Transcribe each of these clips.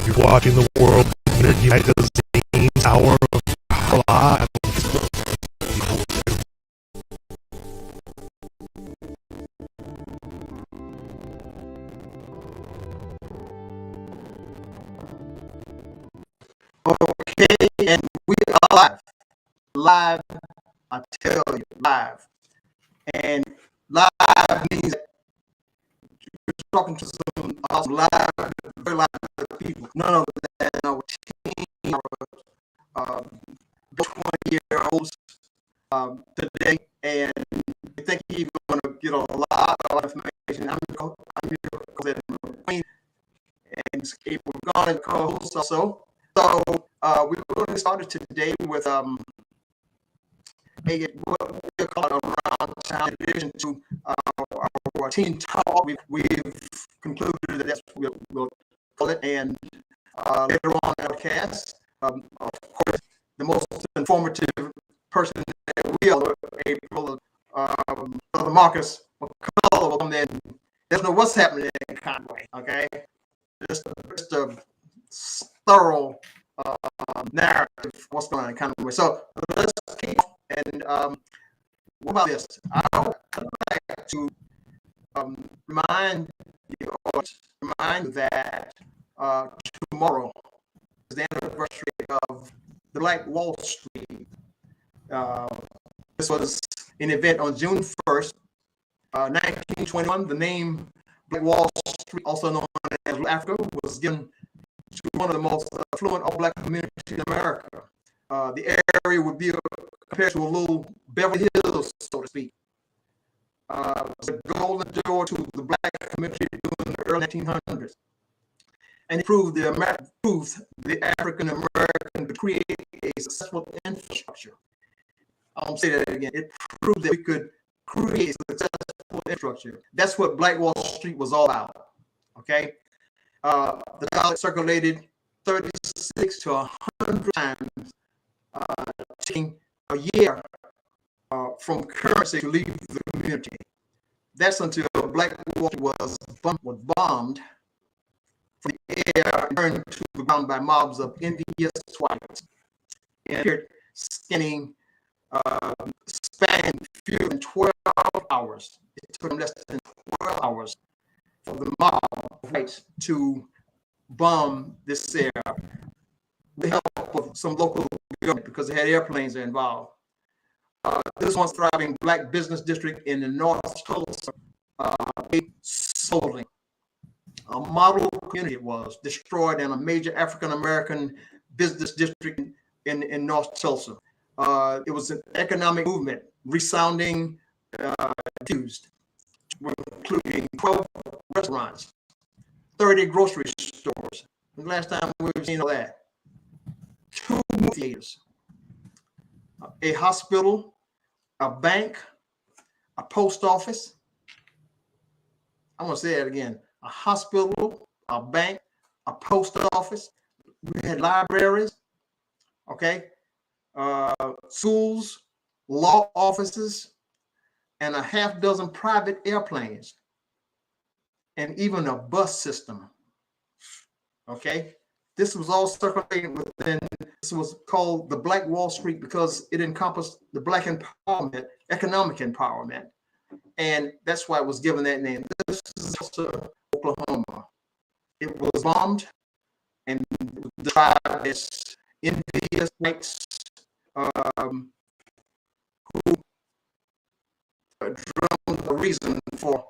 You're watching the World Community Magazine's Hour of Live. Okay, and we are live. Live, I tell you, live. And live means you're talking to some live, very live people. None of that, no, 20-year-olds today, and I think you're going to get a lot of information. I'm your and we're going to co-host also. So we're going to start today with what we call it around town addition to our team talk. We've concluded that that's what we'll call it, and later on in our cast, of course, the most informative person that we are able to Marcus McCullough will come in. Doesn't know what's happening in Conway, okay? Just a thorough narrative of what's going on in Conway. So let's keep and what about this? I'd like to remind you that tomorrow is the anniversary of the Black Wall Street. This was an event on June 1st, 1921. The name Black Wall Street, also known as Africa, was given to one of the most affluent all-black communities in America. The area would be compared to a little Beverly Hills, so to speak. The golden door to the black community during the early 1900s. And it proved the African American could create a successful infrastructure. I'll say that again. It proved that we could create a successful infrastructure. That's what Black Wall Street was all about. Okay? The dollar circulated 36 to 100 times, taking a year from currency to leave the community. That's until Black Wall Street was bombed from the air and turned to the ground by mobs of envious whites. And appeared scanning, spanning fewer than 12 hours. It took them less than 12 hours for the mob of whites to bomb this area with the help of some local government because they had airplanes involved. This once thriving black business district in the North Tulsa, Solving. A model community was destroyed in a major African-American business district in North Tulsa. It was an economic movement, resounding used, including 12 restaurants, 30 grocery stores. The last time we've seen all that. 2 movie theaters, a hospital, a bank, a post office. I'm going to say that again. A hospital, a bank, a post office. We had libraries, okay, schools, law offices, and a half dozen private airplanes, and even a bus system, okay? This was all circulating within, this was called the Black Wall Street because it encompassed the Black empowerment, economic empowerment. And that's why it was given that name. This is also Oklahoma. It was bombed and described as envious whites who drummed the reason for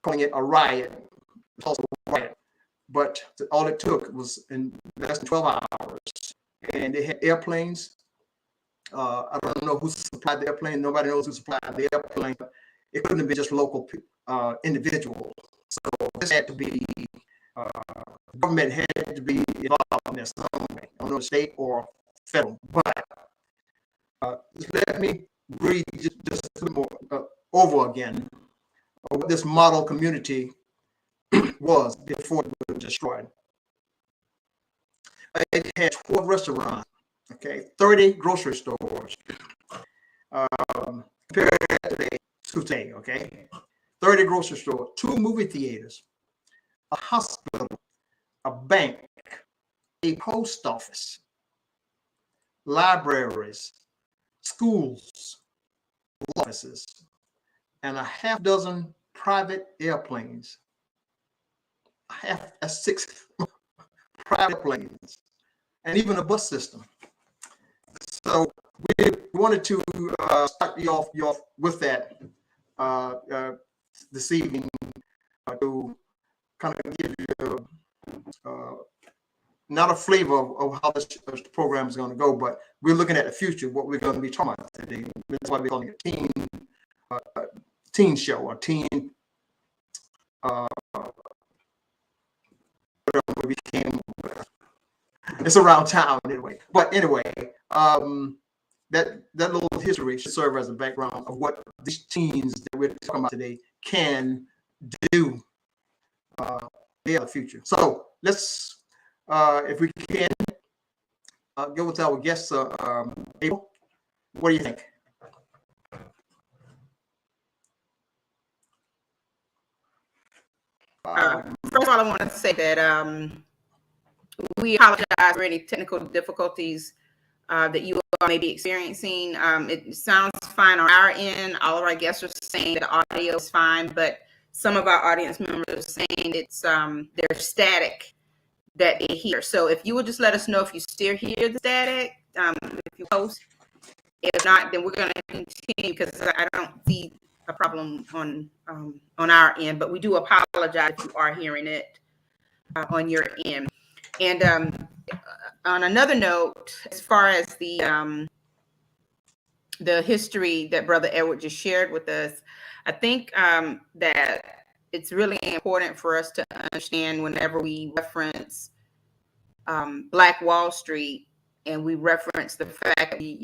calling it a riot. Also a riot. But all it took was in less than 12 hours. And they had airplanes. I don't know who supplied the airplane. Nobody knows who supplied the airplane. But it couldn't have been just local individuals. So this had to be, government had to be involved in this some way, on the state or federal. But let me read just a little more over again what this model community was before it was destroyed. It had 12 restaurants, okay, 30 grocery stores. Compared to today, okay, 30 grocery stores, 2 movie theaters, a hospital, a bank, a post office, libraries, schools, offices, and a half dozen private airplanes. Half, 6 private planes, and even a bus system. So we wanted to start you off with that this evening to kind of give you not a flavor of how this program is going to go, but we're looking at the future, what we're going to be talking about today. That's why we're calling it a teen show or teen. We became, it's around town anyway. But anyway, that little history should serve as a background of what these teens that we're talking about today can do in the future. So let's, if we can, go with our guests. April, what do you think? First of all, I want to say that we apologize for any technical difficulties that you all may be experiencing. It sounds fine on our end. All of our guests are saying that the audio is fine, but some of our audience members are saying it's there's static that they hear. So if you would just let us know if you still hear the static, if you post. If not, then we're going to continue because I don't see a problem on our end, but we do apologize if you are hearing it on your end. And on another note, as far as the history that Brother Edward just shared with us, I think that it's really important for us to understand whenever we reference Black Wall Street and we reference the fact that we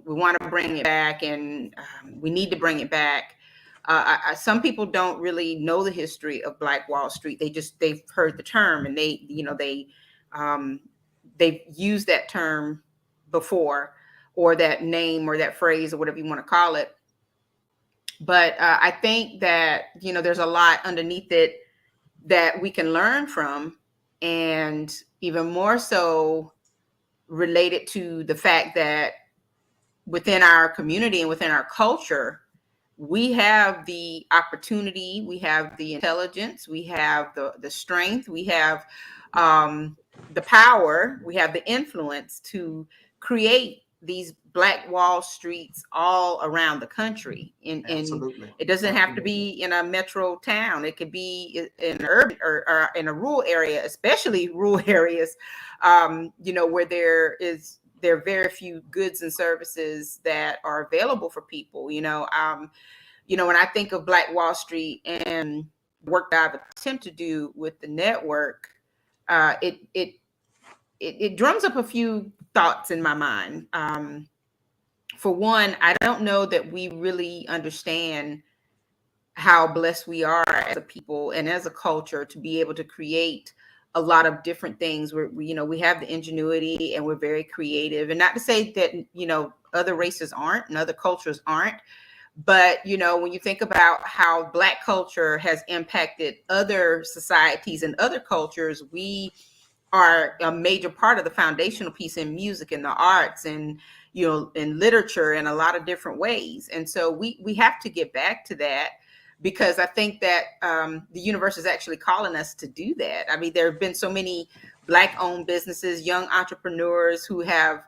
want to bring it back and we need to bring it back. Some people don't really know the history of Black Wall Street. They've heard the term and they've used that term before, or that name or that phrase or whatever you want to call it. But I think that, there's a lot underneath it that we can learn from and even more so related to the fact that within our community and within our culture, we have the opportunity, we have the intelligence, we have the strength, we have the power, we have the influence to create these Black Wall Streets all around the country. And Absolutely. it doesn't have to be in a metro town. It could be in an urban or in a rural area, especially rural areas, where there are very few goods and services that are available for people. When I think of Black Wall Street and work that I've attempted to do with the network, it drums up a few thoughts in my mind. For one, I don't know that we really understand how blessed we are as a people and as a culture to be able to create a lot of different things where we have the ingenuity and we're very creative. And not to say that other races aren't and other cultures aren't, but when you think about how Black culture has impacted other societies and other cultures, we are a major part of the foundational piece in music and the arts and in literature in a lot of different ways. And so we have to get back to that, because I think that the universe is actually calling us to do that. I mean, there have been so many Black-owned businesses, young entrepreneurs who have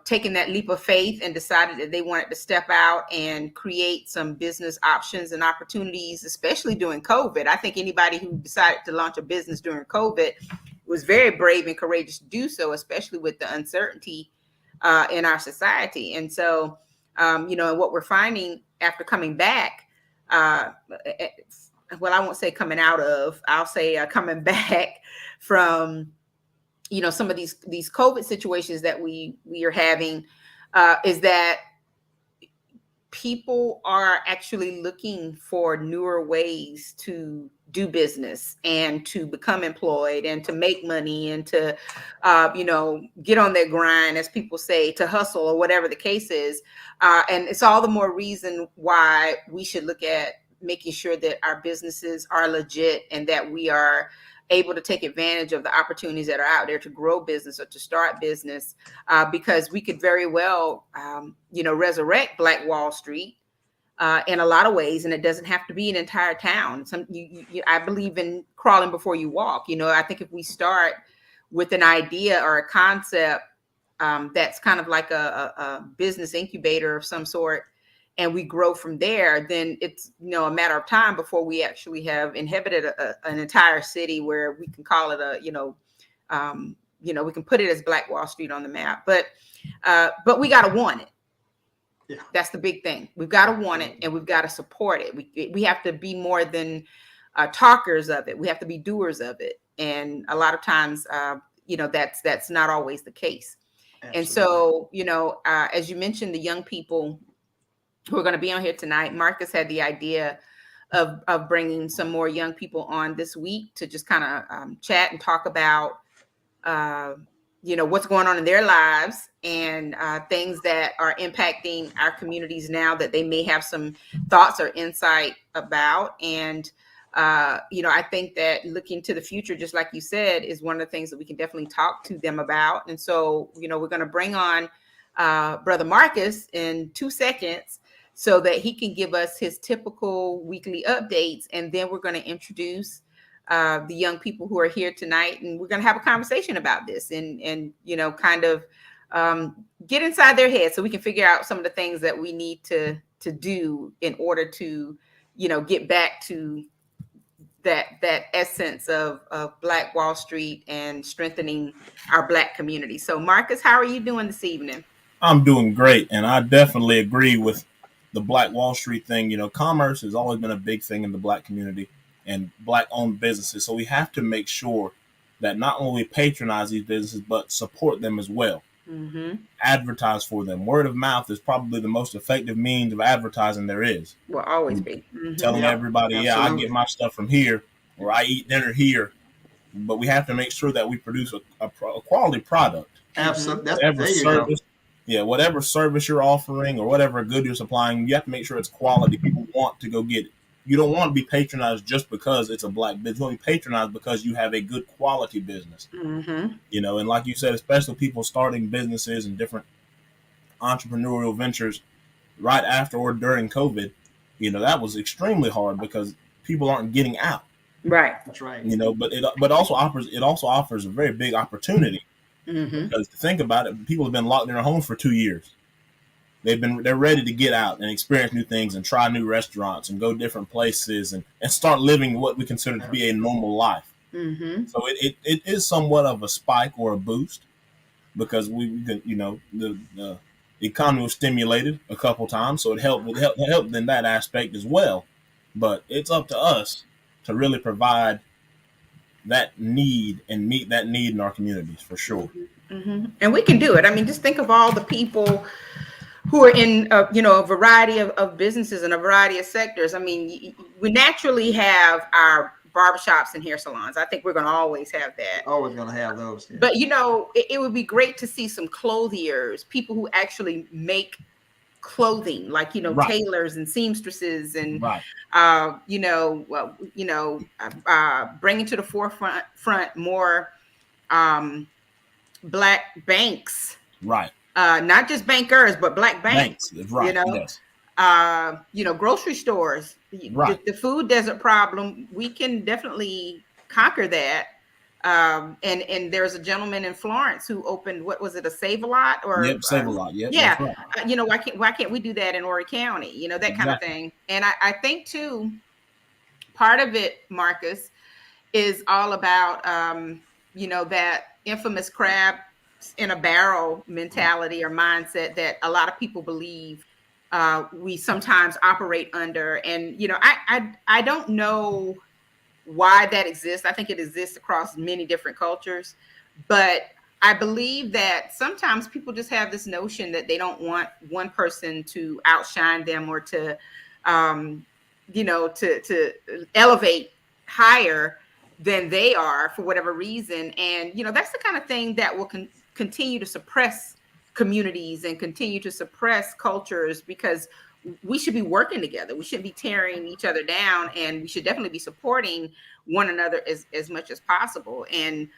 taken that leap of faith and decided that they wanted to step out and create some business options and opportunities, especially during COVID. I think anybody who decided to launch a business during COVID was very brave and courageous to do so, especially with the uncertainty in our society. And so, and what we're finding after coming back, well, I won't say coming out of, I'll say coming back from some of these COVID situations that we are having, is that people are actually looking for newer ways to do business and to become employed and to make money and to, get on their grind, as people say, to hustle or whatever the case is. And it's all the more reason why we should look at making sure that our businesses are legit and that we are able to take advantage of the opportunities that are out there to grow business or to start business, because we could very well, resurrect Black Wall Street in a lot of ways, and it doesn't have to be an entire town. I believe in crawling before you walk. I think if we start with an idea or a concept that's kind of like a business incubator of some sort, and we grow from there, then it's a matter of time before we actually have inhabited an entire city where we can call it we can put it as Black Wall Street on the map. But we got to want it. Yeah. That's the big thing. We've got to want it, and we've got to support it. We have to be more than talkers of it. We have to be doers of it. And a lot of times, that's not always the case. Absolutely. And so, as you mentioned, the young people who are going to be on here tonight, Marcus had the idea of bringing some more young people on this week to just kind of chat and talk about, what's going on in their lives and things that are impacting our communities now that they may have some thoughts or insight about. And, I think that looking to the future, just like you said, is one of the things that we can definitely talk to them about. And so, we're going to bring on Brother Marcus in 2 seconds, so that he can give us his typical weekly updates. And then we're going to introduce the young people who are here tonight. And we're going to have a conversation about this and kind of get inside their head so we can figure out some of the things that we need to do in order to, get back to that essence of Black Wall Street and strengthening our Black community. So Marcus, how are you doing this evening? I'm doing great. And I definitely agree with the Black Wall Street thing. Commerce has always been a big thing in the Black community and Black-owned businesses. So we have to make sure that not only patronize these businesses, but support them as well. Mm-hmm. Advertise for them. Word of mouth is probably the most effective means of advertising there is. Will always be. Mm-hmm. Telling everybody, I get my stuff from here, or I eat dinner here. But we have to make sure that we produce a quality product. Absolutely. Whatever service you're offering or whatever good you're supplying, you have to make sure it's quality. People want to go get it. you don't want to be patronized just because it's a black business. You want to be patronized because you have a good quality business. Mm-hmm. You know, and like you said, especially people starting businesses and different entrepreneurial ventures right after or during COVID, you know, that was extremely hard because people aren't getting out. Right. That's right. You know, but it also offers a very big opportunity. Mm-hmm. Because to think about it, people have been locked in their homes for 2 years. They're ready to get out and experience new things and try new restaurants and go different places and start living what we consider to be a normal life. Mm-hmm. So it is somewhat of a spike or a boost because we can, you know, the economy was stimulated a couple times, so it helped in that aspect as well. But it's up to us to really provide that need and meet that need in our communities for sure. Mm-hmm. And we can do it. I mean, just think of all the people who are in, you know, a variety of businesses and a variety of sectors. I mean, we naturally have our barbershops and hair salons. I think we're going to always have that. Always going to have those. Yeah. But, you know, it would be great to see some clothiers, people who actually make clothing, like, you know, Right. tailors and seamstresses and, Right. bringing to the forefront more black banks. Right. Not just bankers, but black banks. Right. You know, yes. You know, grocery stores. Right. The food desert problem, we can definitely conquer that. And there's a gentleman in Florence who opened, what was it, a Save-A-Lot or Save-A-Lot. Yep, yeah. right. You know, why can't we do that in Horry County? You know, that kind of thing. And I think too, part of it, Marcus, is all about you know, that infamous crab in a barrel mentality or mindset that a lot of people believe we sometimes operate under. And, you know, I don't know why that exists. I think it exists across many different cultures, but I believe that sometimes people just have this notion that they don't want one person to outshine them or to, you know, to elevate higher than they are for whatever reason. And, you know, that's the kind of thing that will continue to suppress communities and continue to suppress cultures, because we should be working together. We shouldn't be tearing each other down, and we should definitely be supporting one another as much as possible. And,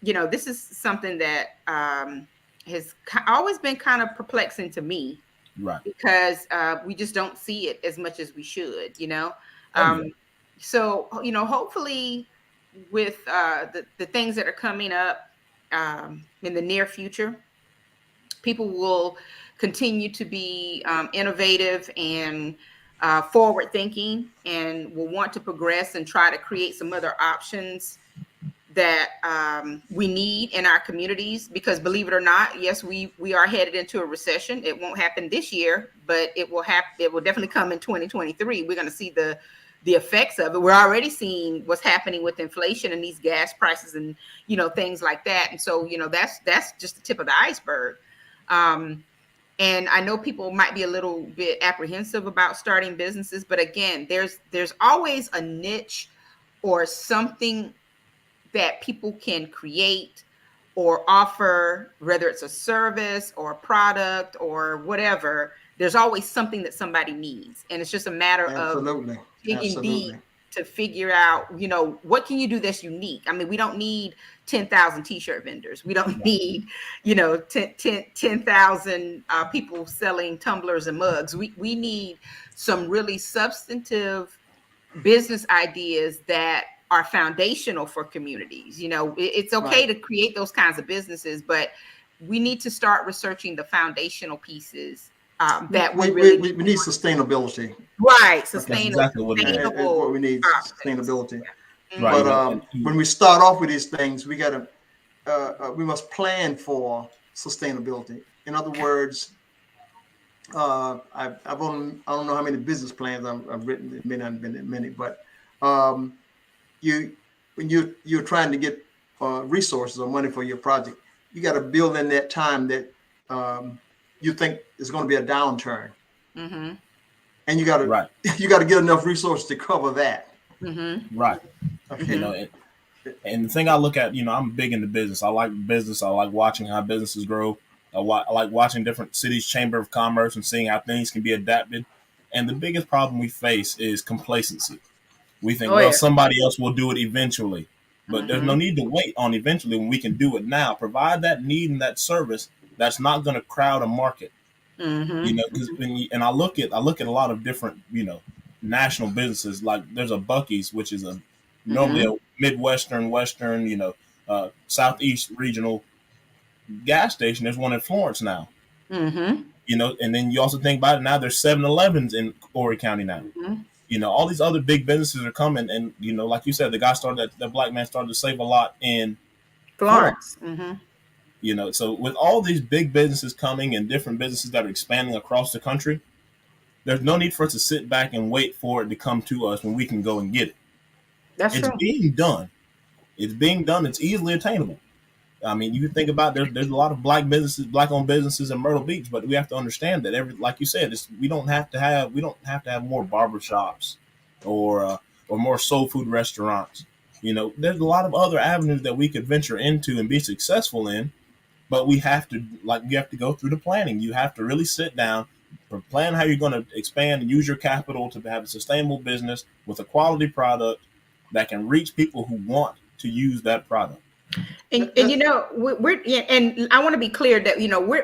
you know, this is something that has always been kind of perplexing to me, right? Because we just don't see it as much as we should, you know. So, you know, hopefully with the things that are coming up in the near future, people will continue to be innovative and forward thinking, and will want to progress and try to create some other options that we need in our communities. Because believe it or not, yes, we are headed into a recession. It won't happen this year, but it will definitely come in 2023. We're going to see the effects of it. We're already seeing what's happening with inflation and these gas prices and, you know, things like that. And so, you know, that's just the tip of the iceberg. And I know people might be a little bit apprehensive about starting businesses, but again, there's always a niche or something that people can create or offer, whether it's a service or a product or whatever. There's always something that somebody needs. And it's just a matter of digging deep to figure out, you know, what can you do that's unique? I mean, we don't need 10,000 t-shirt vendors. We don't need, you know, 10,000 people selling tumblers and mugs. We need some really substantive business ideas that are foundational for communities. You know, it's okay to create those kinds of businesses, but we need to start researching the foundational pieces that we need sustainability. Right, sustainable. Exactly what it is. What we need, sustainability. Yeah. Right. But when we start off with these things, we must plan for sustainability. In other words, I don't know how many business plans I've written. It may not have been that many, but when you're trying to get resources or money for your project, you got to build in that time that you think is going to be a downturn, and you got to get enough resources to cover that. Right. Okay. You know, and the thing I look at, you know, I'm big into business. I like business. I like watching how businesses grow. I like watching different cities' chamber of commerce and seeing how things can be adapted. And the biggest problem we face is complacency. We think, Oh well, yeah. somebody else will do it eventually. But there's no Mm-hmm. need to wait on eventually when we can do it now. Provide that need and that service that's not going to crowd a market. You know, because Mm-hmm. and I look at a lot of different, national businesses. Like there's a Bucky's, which is normally Mm-hmm. a Midwestern, Western, Southeast regional gas station. There's one in Florence now. Mm-hmm. And then you also think about it now. There's 7-Elevens in Horry County now. Mm-hmm. All these other big businesses are coming, and like you said, the black man started to save a lot in Florence. Florence. Mm-hmm. So with all these big businesses coming and different businesses that are expanding across the country, there's no need for us to sit back and wait for it to come to us when we can go and get it. That's It's true. being done. It's being done. It's easily attainable. I mean, you can think about there's a lot of black owned businesses in Myrtle Beach, but we have to understand that like you said, we don't have to have more barbershops or more soul food restaurants. There's a lot of other avenues that we could venture into and be successful in, but you have to go through the planning. You have to really sit down, plan how you're going to expand and use your capital to have a sustainable business with a quality product that can reach people who want to use that product. And we're yeah, and I want to be clear that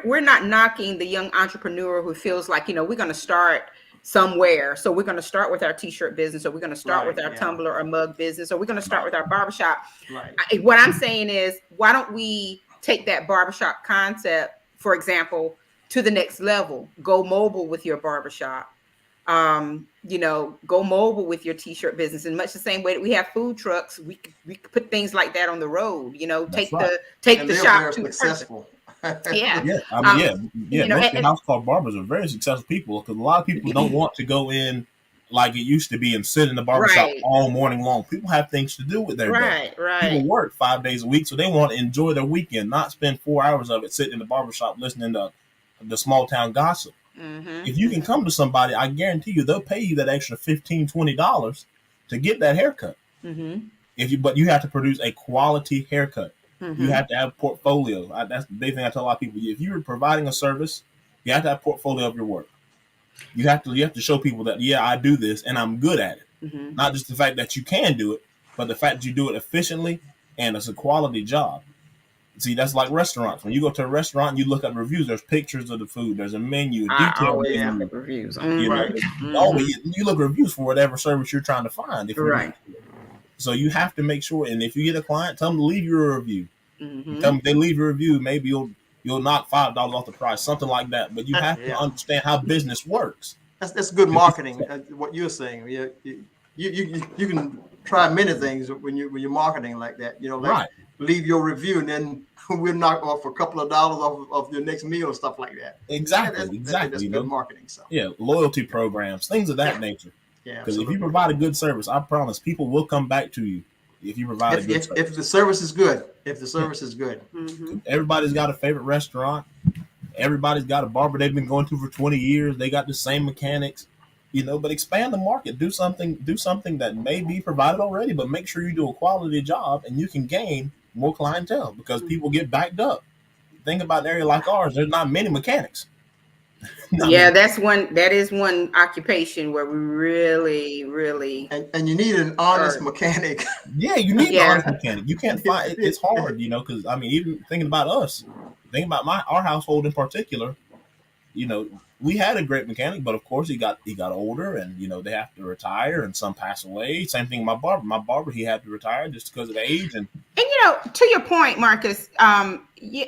we're not knocking the young entrepreneur who feels like we're going to start somewhere, so we're going to start with our t-shirt business, or we're going to start with our tumbler or mug business, or we're going to start with our barbershop. Right. What I'm saying is, why don't we take that barbershop concept, for example, to the next level? Go mobile with your barbershop. Go mobile with your t-shirt business. In much the same way that we have food trucks, we could put things like that on the road. Take right. the shop to successful. Yeah. Yeah, I mean, most of the house call barbers are very successful people, because a lot of people don't want to go in like it used to be and sit in the barbershop all morning long. People have things to do with their day. Right. People work 5 days a week, so they want to enjoy their weekend, not spend 4 hours of it sitting in the barbershop listening to the small town gossip. Mm-hmm. If you can come to somebody, I guarantee you they'll pay you that extra $15-$20 to get that haircut. Mm-hmm. But you have to produce a quality haircut. Mm-hmm. You have to have a portfolio. That's the big thing I tell a lot of people. If you're providing a service, you have to have a portfolio of your work. You have to show people that, I do this and I'm good at it. Mm-hmm. Not just the fact that you can do it, but the fact that you do it efficiently and it's a quality job. See, that's like restaurants. When you go to a restaurant and you look at reviews, there's pictures of the food, there's a menu, detailed menu. Reviews. You look at reviews for whatever service you're trying to find. So you have to make sure, and if you get a client, tell them to leave you a review. Mm-hmm. Tell them if they leave you a review, maybe you'll knock $5 off the price, something like that. But you have to understand how business works. That's good marketing. What you're saying, you can try many things when you're marketing like that. Leave your review, and then we'll knock off a couple of dollars off of your next meal and stuff like that. Exactly. That's good marketing. So loyalty programs, things of that nature. Yeah, because if you provide a good service, I promise people will come back to you. If you provide a good service. If the service is good, Mm-hmm. Everybody's got a favorite restaurant. Everybody's got a barber they've been going to for 20 years. They got the same mechanics, but expand the market. Do something that may be provided already, but make sure you do a quality job and you can gain more clientele, because people get backed up. Think about an area like ours. There's not many mechanics. That is one occupation where we really and you need an honest mechanic. Yeah, you need an honest mechanic. You can't find it's hard, because I mean, even thinking about us, thinking about our household in particular, we had a great mechanic, but of course he got older, and they have to retire, and some pass away. Same thing with my barber, he had to retire just because of age. And to your point, Marcus,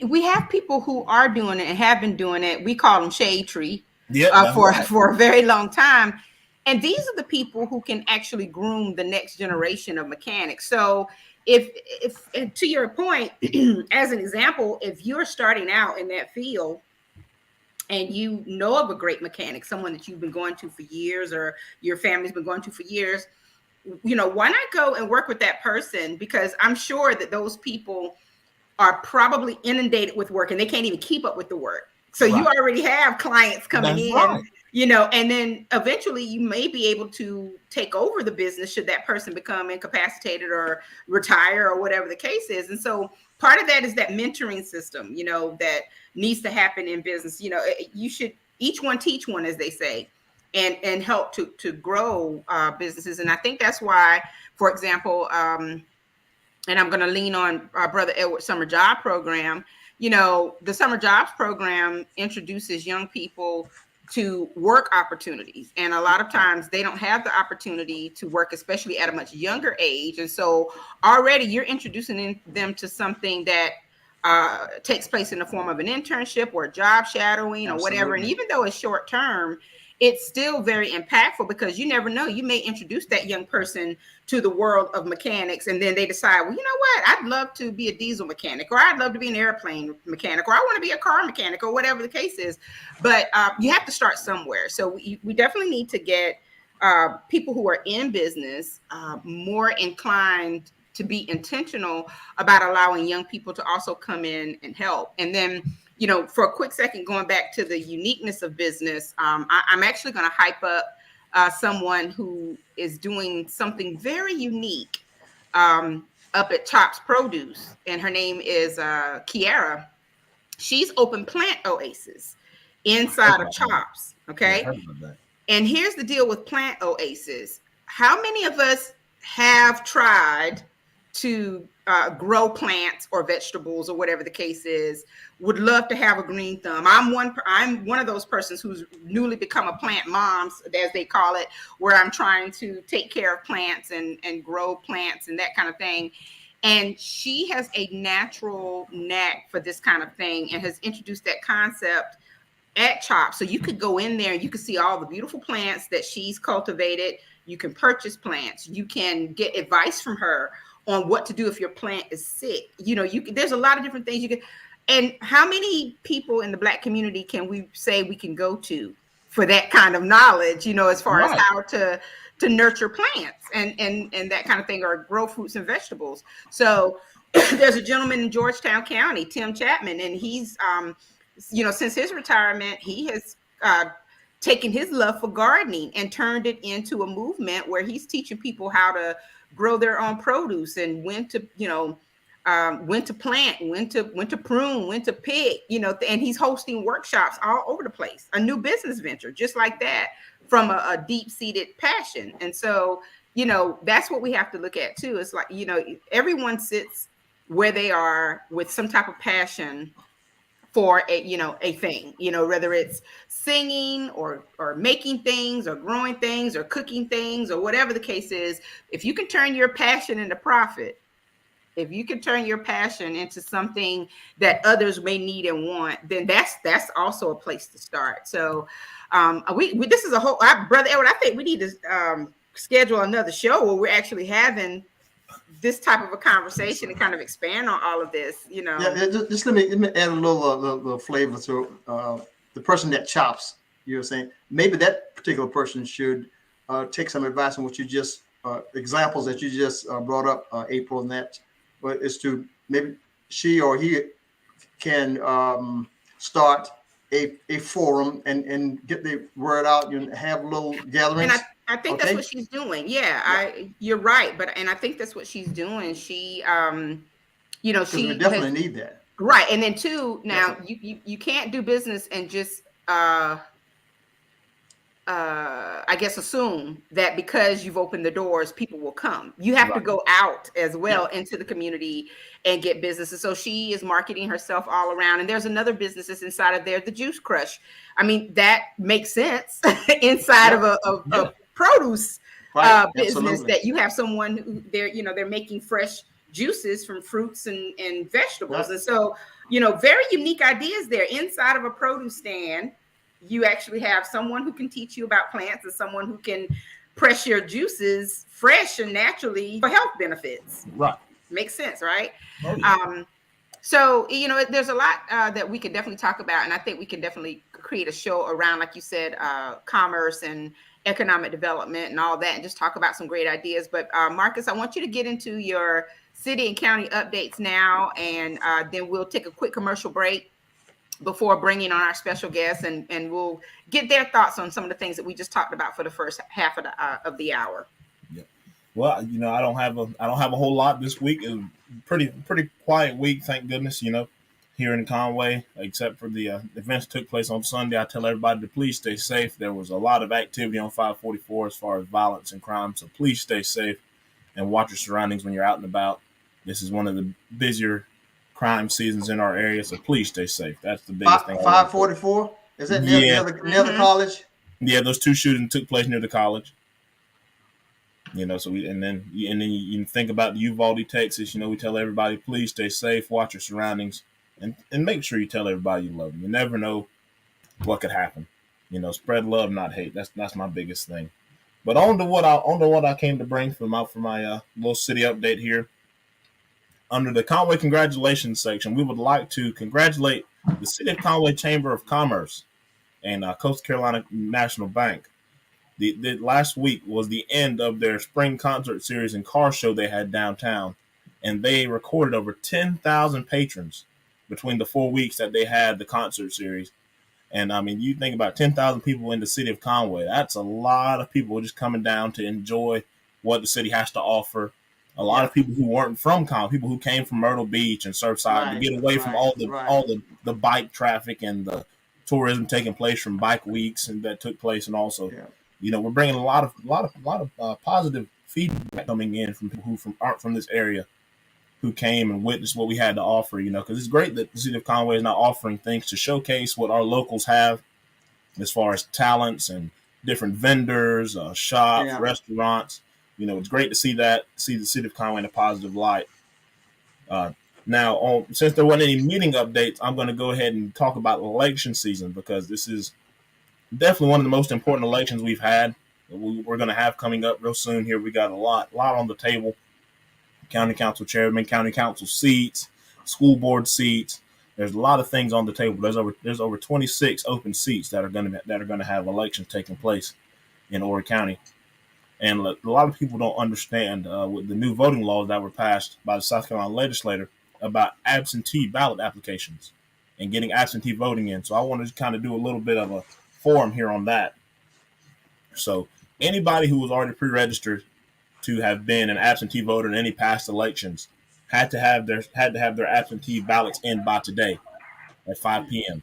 we have people who are doing it and have been doing it. We call them shade tree for a very long time. And these are the people who can actually groom the next generation of mechanics. So if to your point, as an example, if you're starting out in that field and you know of a great mechanic, someone that you've been going to for years, or your family's been going to for years, why not go and work with that person? Because I'm sure that those people are probably inundated with work and they can't even keep up with the work. So you already have clients coming in, and then eventually you may be able to take over the business should that person become incapacitated or retire or whatever the case is. And so part of that is that mentoring system, that needs to happen in business. You should each one teach one, as they say. and help to grow businesses. And I think that's why, for example, and I'm going to lean on Brother Edward's summer job program. You know, the summer jobs program introduces young people to work opportunities. And a lot of times they don't have the opportunity to work, especially at a much younger age. And so already you're introducing them to something that takes place in the form of an internship or job shadowing or whatever. And even though it's short term, it's still very impactful because you never know. You may introduce that young person to the world of mechanics, and then they decide, well, you know what? I'd love to be a diesel mechanic, or I'd love to be an airplane mechanic, or I want to be a car mechanic, or whatever the case is. But you have to start somewhere. So we definitely need to get people who are in business more inclined to be intentional about allowing young people to also come in and help. And then, you know, for a quick second, going back to the uniqueness of business, I'm actually going to hype up someone who is doing something very unique up at Chops Produce, and her name is Kiara. She's opened plant oasis inside of Chops. Okay. Yeah, and here's the deal with plant oasis. How many of us have tried to grow plants or vegetables or whatever the case is, would love to have a green thumb? I'm one of those persons who's newly become a plant moms, as they call it, where I'm trying to take care of plants and grow plants and that kind of thing. And she has a natural knack for this kind of thing and has introduced that concept at Chop. So you could go in there and you can see all the beautiful plants that she's cultivated. You can purchase plants. You can get advice from her on what to do if your plant is sick. You know, there's a lot of different things you can. And how many people in the Black community can we say we can go to for that kind of knowledge, you know, as far as how to nurture plants and that kind of thing, or grow fruits and vegetables. So there's a gentleman in Georgetown County, Tim Chapman, and he's, you know, since his retirement, he has taken his love for gardening and turned it into a movement where he's teaching people how to grow their own produce and when to, you know, when to plant, when to prune, when to pick, you know, and he's hosting workshops all over the place. A new business venture, just like that, from a deep-seated passion. And so, you know, that's what we have to look at too. It's like, you know, everyone sits where they are with some type of passion for a thing, you know, whether it's singing or making things or growing things or cooking things or whatever the case is. If you can turn your passion into profit, if you can turn your passion into something that others may need and want, then that's also a place to start. So we this is a whole, Brother Edward, I think we need to schedule another show where we're actually having this type of a conversation and kind of expand on all of this, you know. Yeah, just let me add a little flavor to the person that chops. You're saying maybe that particular person should take some advice on what you just examples that you just brought up, April, and that, but is to maybe she or he can start a forum and get the word out and have little gatherings. And I think that's what she's doing. Yeah, you're right. And I think that's what she's doing. She, you know, she we definitely need that. Right. And then two, now you can't do business and just, I guess, assume that because you've opened the doors, people will come. You have to go out as well into the community and get businesses. So she is marketing herself all around. And there's another business that's inside of there, the Juice Crush. I mean, that makes sense inside of a produce business, that you have someone who they're making fresh juices from fruits and vegetables. And so, you know, very unique ideas there inside of a produce stand. You actually have someone who can teach you about plants and someone who can press your juices fresh and naturally for health benefits. Right. Makes sense, right? Oh, yeah. So, you know, there's a lot that we can definitely talk about. And I think we can definitely create a show around, like you said, commerce and economic development and all that, and just talk about some great ideas. But Marcus, I want you to get into your city and county updates now, and then we'll take a quick commercial break before bringing on our special guests, and we'll get their thoughts on some of the things that we just talked about for the first half of the hour. Yeah. Well, you know, I don't have a whole lot this week. It was pretty quiet week, thank goodness. You know, here in Conway, except for the events that took place on Sunday. I tell everybody to please stay safe. There was a lot of activity on 544 as far as violence and crime, so please stay safe and watch your surroundings when you're out and about. This is one of the busier crime seasons in our area, so please stay safe. That's the biggest thing. 544? Is that Yeah. near the college? Yeah, those two shootings took place near the college. You know, so and then you think about Uvalde, Texas. You know, we tell everybody, please stay safe, watch your surroundings, and make sure you tell everybody you love them. You never know what could happen. You know, spread love, not hate. That's my biggest thing. But on to what I came to bring for my little city update here. Under the Conway congratulations section, we would like to congratulate the City of Conway Chamber of Commerce and Coastal Carolina National Bank. The last week was the end of their spring concert series and car show they had downtown, and they recorded over 10,000 patrons between the 4 weeks that they had the concert series. And I mean, you think about 10,000 people in the city of Conway. That's a lot of people just coming down to enjoy what the city has to offer. A lot of people who weren't from Conway, people who came from Myrtle Beach and Surfside to get away from all the bike traffic and the tourism taking place from bike weeks and that took place, and also, you know, we're bringing a lot of positive feedback coming in from people who aren't from this area, who came and witnessed what we had to offer. You know, because it's great that the city of Conway is now offering things to showcase what our locals have as far as talents and different vendors, shops, restaurants. You know, it's great to see the city of Conway in a positive light. Now, since there weren't any meeting updates, I'm going to go ahead and talk about election season, because this is definitely one of the most important elections we've had. We're going to have coming up real soon here. We got a lot on the table. County council chairman, county council seats, school board seats. There's a lot of things on the table. There's over 26 open seats that are going to have elections taking place in Horry County. And a lot of people don't understand with the new voting laws that were passed by the South Carolina legislature about absentee ballot applications and getting absentee voting in. So I want to kind of do a little bit of a forum here on that. So anybody who was already pre-registered to have been an absentee voter in any past elections had to have their absentee ballots in by today at 5 p.m.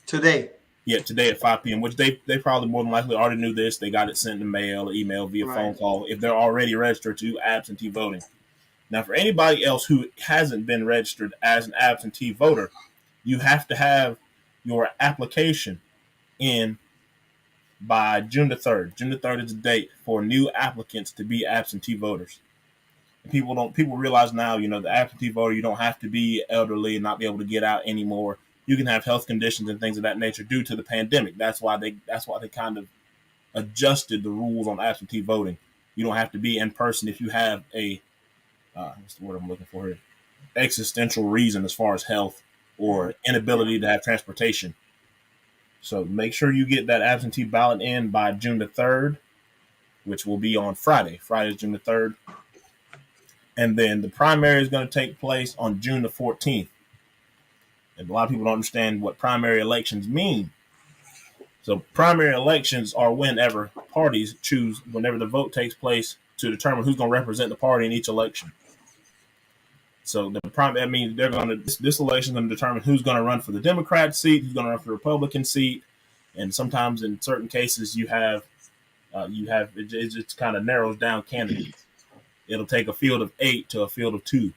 Today? Yeah, today at 5 p.m., which they probably more than likely already knew this. They got it sent in mail, email, via phone call, if they're already registered to absentee voting. Now, for anybody else who hasn't been registered as an absentee voter, you have to have your application in by June the 3rd. June the 3rd is the date for new applicants to be absentee voters. People realize now, you know, the absentee voter, you don't have to be elderly and not be able to get out anymore. You can have health conditions and things of that nature due to the pandemic. That's why they kind of adjusted the rules on absentee voting. You don't have to be in person if you have a what's the word I'm looking for here? Existential reason as far as health or inability to have transportation. So make sure you get that absentee ballot in by June the 3rd, which will be on Friday. Friday is June the 3rd. And then the primary is going to take place on June the 14th. And a lot of people don't understand what primary elections mean. So primary elections are whenever parties choose, whenever the vote takes place to determine who's going to represent the party in each election. So that means this election is going to determine who's going to run for the Democrat seat, who's going to run for the Republican seat, and sometimes in certain cases it just kind of narrows down candidates. It'll take a field of 8 to a field of 2.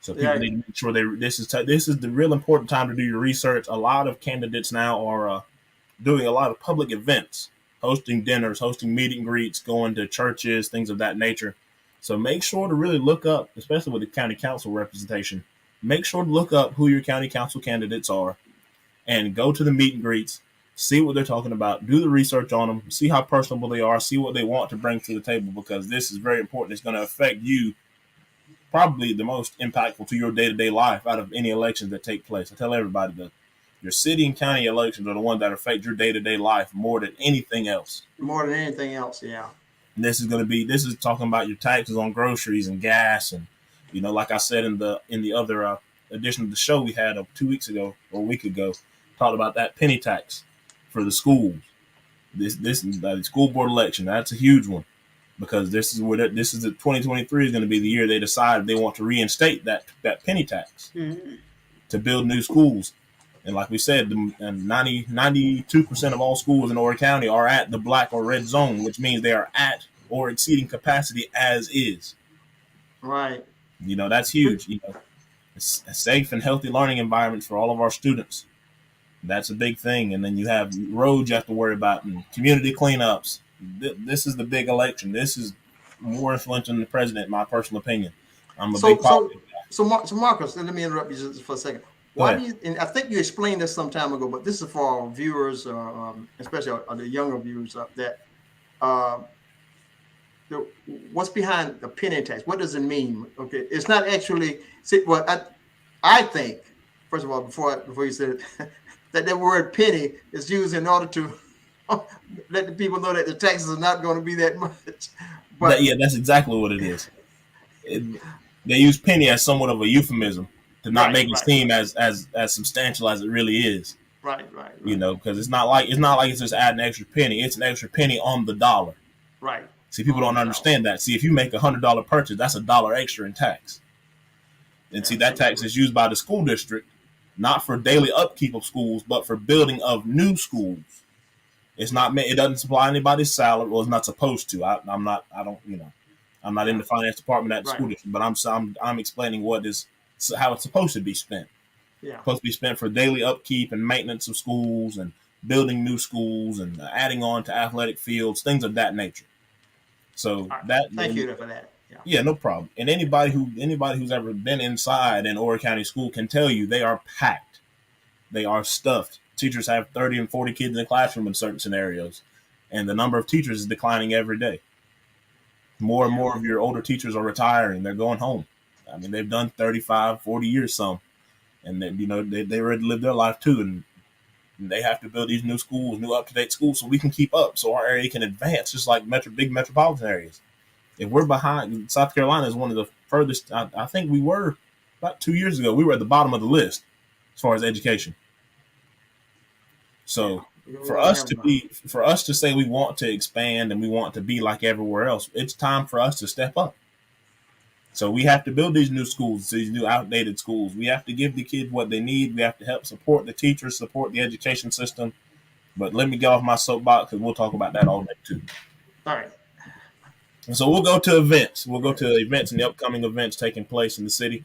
So people need to make sure this is the real important time to do your research. A lot of candidates now are doing a lot of public events, hosting dinners, hosting meet and greets, going to churches, things of that nature. So make sure to really look up, especially with the county council representation, make sure to look up who your county council candidates are and go to the meet and greets, see what they're talking about, do the research on them, see how personable they are, see what they want to bring to the table, because this is very important. It's going to affect you, probably the most impactful to your day-to-day life out of any elections that take place. I tell everybody that your city and county elections are the ones that affect your day-to-day life more than anything else. More than anything else, yeah. And this is talking about your taxes on groceries and gas, and you know, like I said in the other edition of the show we had 2 weeks ago or a week ago, talked about that penny tax for the schools. This is the school board election. That's a huge one, because this is the 2023 is going to be the year they decide if they want to reinstate that penny tax. Mm-hmm. to build new schools. And like we said, 92% of all schools in Horry County are at the black or red zone, which means they are at or exceeding capacity as is. Right. That's huge. It's a safe and healthy learning environments for all of our students. That's a big thing. And then you have roads you have to worry about and community cleanups. This is the big election. This is more influential than the president, in my personal opinion. I'm a big politics guy. So Marcus, let me interrupt you just for a second. Why do you? And I think you explained this some time ago, but this is for our viewers, especially the younger viewers, that what's behind the penny tax? What does it mean? Okay, it's not actually. See, what I think. First of all, before you said it, that word penny is used in order to let the people know that the taxes are not going to be that much. But that's exactly what it is. They use penny as somewhat of a euphemism to not make it seem as substantial as it really is. Right. Because it's not like it's just adding an extra penny. It's an extra penny on the dollar. Right. See, people don't understand that. See, if you make $100 purchase, that's $1 extra in tax. And see, that tax is used by the school district, not for daily upkeep of schools, but for building of new schools. It doesn't supply anybody's salary, or it's not supposed to. I'm not in the finance department at the school district, but I'm explaining how it's supposed to be spent. Yeah. It's supposed to be spent for daily upkeep and maintenance of schools and building new schools and adding on to athletic fields, things of that nature. So thank you for that. Yeah, no problem. And anybody who's ever been inside an Horry County school can tell you they are packed. They are stuffed. Teachers have 30 and 40 kids in the classroom in certain scenarios, and the number of teachers is declining every day. More and more of your older teachers are retiring. They're going home. I mean, they've done 35, 40 years some, and then, they ready to live their life too, and they have to build these new schools, new up-to-date schools, so we can keep up, so our area can advance, just like big metropolitan areas. If we're behind, South Carolina is one of the furthest. I think we were about 2 years ago. We were at the bottom of the list as far as education. So for us to say we want to expand and we want to be like everywhere else, it's time for us to step up. So we have to build these new schools, these new outdated schools. We have to give the kids what they need. We have to help support the teachers, support the education system. But let me get off my soapbox because we'll talk about that all day too. All right. And so we'll go to events. We'll go to events and the upcoming events taking place in the city.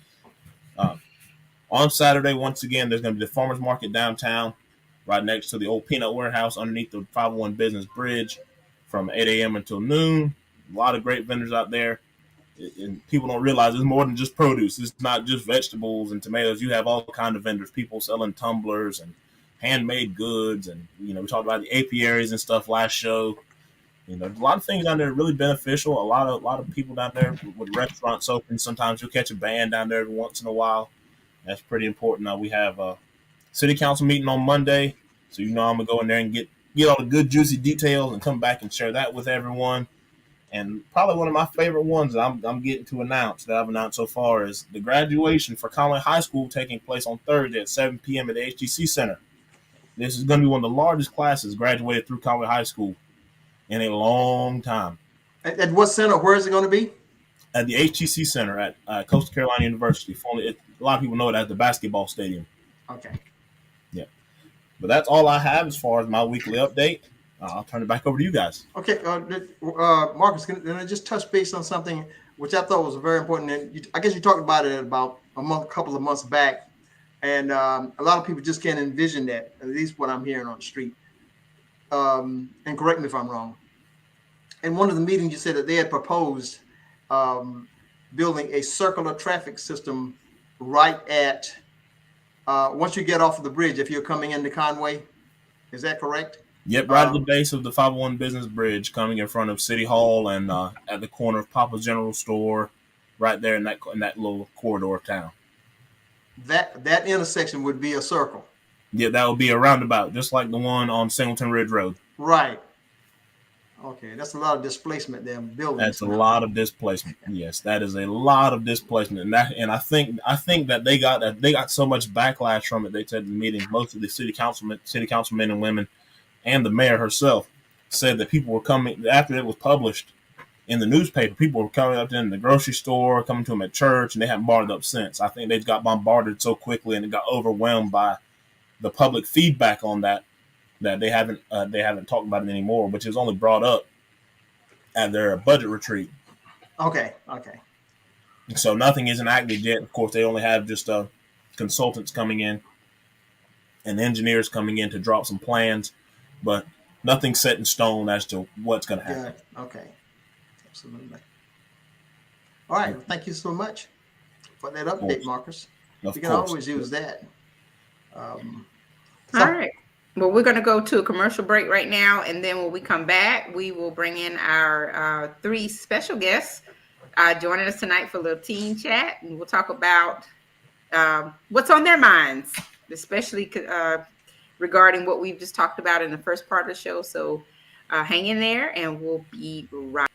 On Saturday, once again, there's going to be the farmers market downtown, right next to the old peanut warehouse underneath the 501 Business Bridge from 8 a.m. until noon. A lot of great vendors out there. And people don't realize it's more than just produce. It's not just vegetables and tomatoes. You have all kinds of vendors, people selling tumblers and handmade goods. And, we talked about the apiaries and stuff last show. A lot of things down there are really beneficial. A lot of people down there with restaurants open. Sometimes you'll catch a band down there every once in a while. That's pretty important. Now we have a city council meeting on Monday. So, I'm going to go in there and get all the good, juicy details and come back and share that with everyone. And probably one of my favorite ones that I'm getting to announce, that I've announced so far, is the graduation for Conway High School taking place on Thursday at 7 p.m. at the HTC Center. This is going to be one of the largest classes graduated through Conway High School in a long time. At what center? Where is it going to be? At the HTC Center at Coastal Carolina University. A lot of people know it as the basketball stadium. Okay. Yeah. But that's all I have as far as my weekly update. I'll turn it back over to you guys. Okay, Marcus, can I just touch base on something which I thought was very important? And I guess you talked about it about a couple of months back, and a lot of people just can't envision that, at least what I'm hearing on the street. And correct me if I'm wrong. In one of the meetings, you said that they had proposed building a circular traffic system right at, once you get off of the bridge, if you're coming into Conway. Is that correct? Yep, right at the base of the 501 Business Bridge, coming in front of City Hall and at the corner of Papa's General Store, right there in that little corridor of town. That intersection would be a circle. Yeah, that would be a roundabout, just like the one on Singleton Ridge Road. Right. Okay, that's a lot of displacement there. Buildings. That's a lot of displacement. Yes, that is a lot of displacement, and I think that they got so much backlash from it. They said in the meeting, most of the city councilmen and women, and the mayor herself said that people were coming after it was published. in the newspaper. People were coming up to them in the grocery store, coming to them at church, and they haven't brought it up since. I think they got bombarded so quickly and it got overwhelmed by the public feedback on that they haven't talked about it anymore, which is only brought up at their budget retreat. Okay. So nothing is enacted yet. Of course, they only have just consultants coming in and engineers coming in to drop some plans, but nothing set in stone as to what's going to happen. Good. Okay. Absolutely. All right. Well, thank you so much for that update, Marcus. You can always use that. All right. Well, we're going to go to a commercial break right now, and then when we come back, we will bring in our 3 special guests joining us tonight for a little teen chat, and we'll talk about what's on their minds, especially regarding what we've just talked about in the first part of the show. So hang in there, and we'll be right.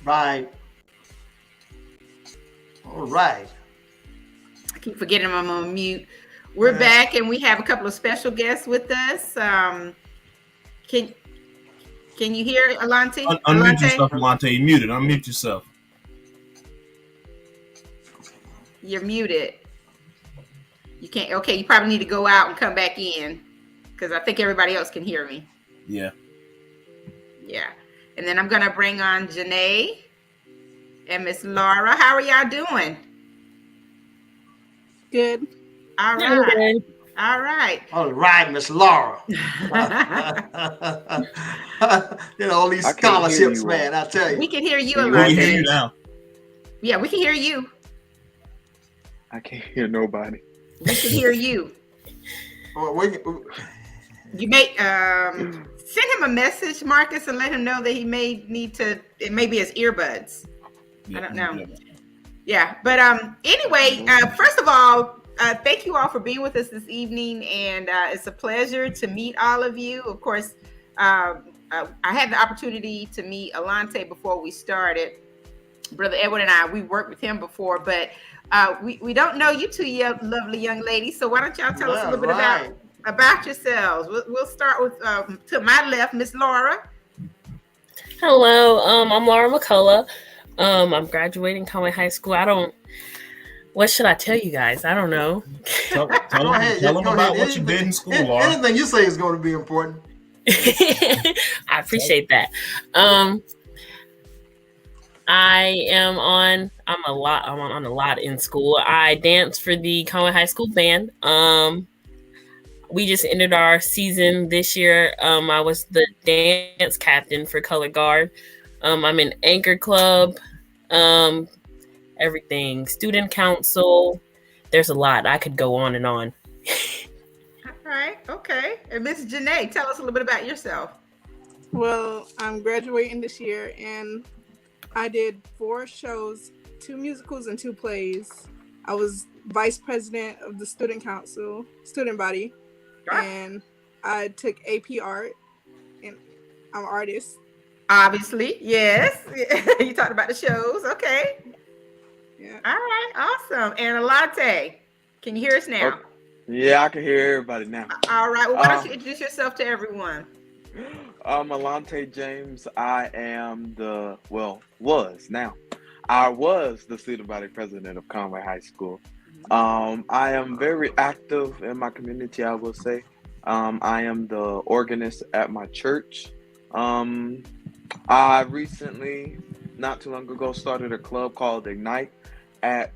Right. All right. I keep forgetting I'm on mute. We're back, and we have a couple of special guests with us. Can you hear Alante? Unmute yourself, Alante. You're muted. Unmute yourself. You're muted. You can't. Okay, you probably need to go out and come back in. because I think everybody else can hear me. Yeah. Yeah. And then I'm going to bring on Janae and Miss Laura. How are y'all doing? Good. All I'm right. good. All right. All right, Miss Laura. All these I can't hear scholarships, you man, I tell We you. can hear you, Can you We can hear Alante. you now. Yeah, we can hear you. I can't hear nobody. We can hear you. You may send him a message, Marcus, and let him know that he may need to. It may be his earbuds. Yeah, I don't know. yeah. Yeah, but anyway, first of all, thank you all for being with us this evening, and it's a pleasure to meet all of you. Of course, I had the opportunity to meet Alante before we started. Brother Edward and I, we worked with him before, but we don't know you two lovely young ladies. So why don't y'all tell us a little bit about yourselves? We'll start with to my left, Miss Laura. Hello, I'm Laura McCullough. I'm graduating Conway High School. What should I tell you guys? I don't know. Tell them about what you did in school, Laura. Anything you say is going to be important. I appreciate that. I'm on a lot in school. I dance for the Conway High School band. We just ended our season this year. I was the dance captain for Color Guard. I'm in Anchor Club, everything, student council. There's a lot. I could go on and on. All right, okay. And Miss Janae, tell us a little bit about yourself. Well, I'm graduating this year, and I did 4 shows, 2 musicals and 2 plays. I was vice president of the student council, student body, and I took AP art, and I'm an artist. Obviously, yes. You talked about the shows. Okay. Yeah. All right, awesome. And Alante, can you hear us now? Okay. Yeah, I can hear everybody now. All right. Well, why don't you introduce yourself to everyone? I'm Alante James. I was the student body president of Conway High School. I am very active in my community, I will say. I am the organist at my church. I recently, not too long ago, started a club called Ignite at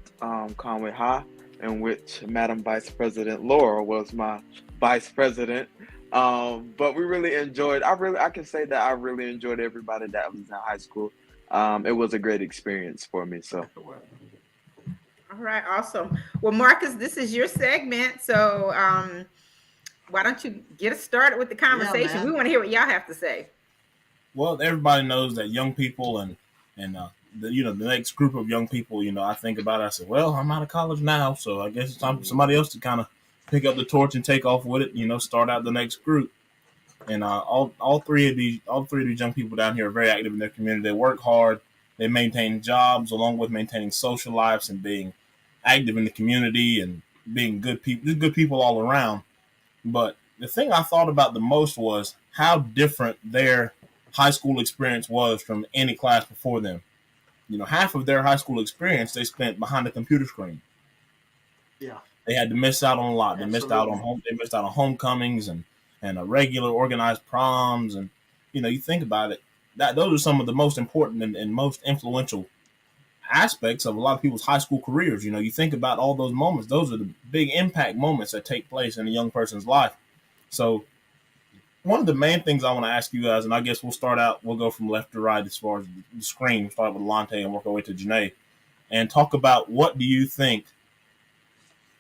Conway High, in which Madam Vice President Laura was my vice president. But we really enjoyed, I can say that I really enjoyed everybody that was in high school. It was a great experience for me. So. All right, awesome. Well, Marcus, this is your segment. So why don't you get us started with the conversation? Yeah, we want to hear what y'all have to say. Well, everybody knows that young people and the next group of young people, I think about it. I said, well, I'm out of college now, so I guess it's time for somebody else to kind of pick up the torch and take off with it. Start out the next group. And all three of these young people down here are very active in their community. They work hard. They maintain jobs along with maintaining social lives and being active in the community and being good people, just good people all around. But the thing I thought about the most was how different their high school experience was from any class before them. Half of their high school experience they spent behind the computer screen. Yeah. They had to miss out on a lot. Absolutely. They missed out on homecomings and regular organized proms. And, you think about it, those are some of the most important and most influential aspects of a lot of people's high school careers. You think about all those moments. Those are the big impact moments that take place in a young person's life. So one of the main things I want to ask you guys, and I guess we'll go from left to right as far as the screen. We'll start with Alante and work our way to Janae and talk about what do you think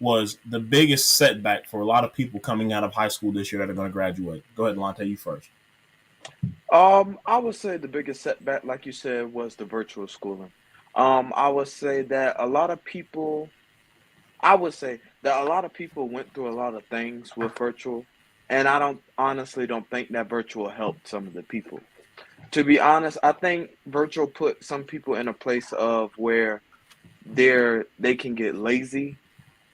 was the biggest setback for a lot of people coming out of high school this year that are going to graduate. Go ahead, Alante, you first. I would say the biggest setback, like you said, was the virtual schooling. I would say that a lot of people went through a lot of things with virtual, and I honestly don't think that virtual helped some of the people. To be honest, I think virtual put some people in a place of where they can get lazy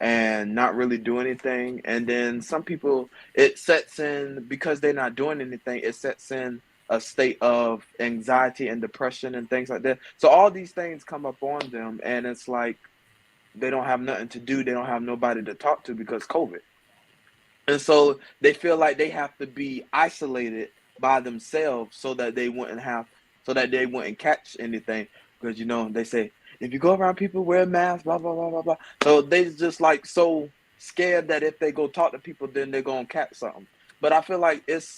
and not really do anything. And then some people, it sets in, because they're not doing anything, it sets in a state of anxiety and depression and things like that. So all these things come up on them, and it's like they don't have nothing to do. They don't have nobody to talk to because COVID. And so they feel like they have to be isolated by themselves so that they wouldn't catch anything. Because they say if you go around people wear masks, blah blah blah blah blah. So they just like so scared that if they go talk to people, then they're gonna catch something. But I feel like it's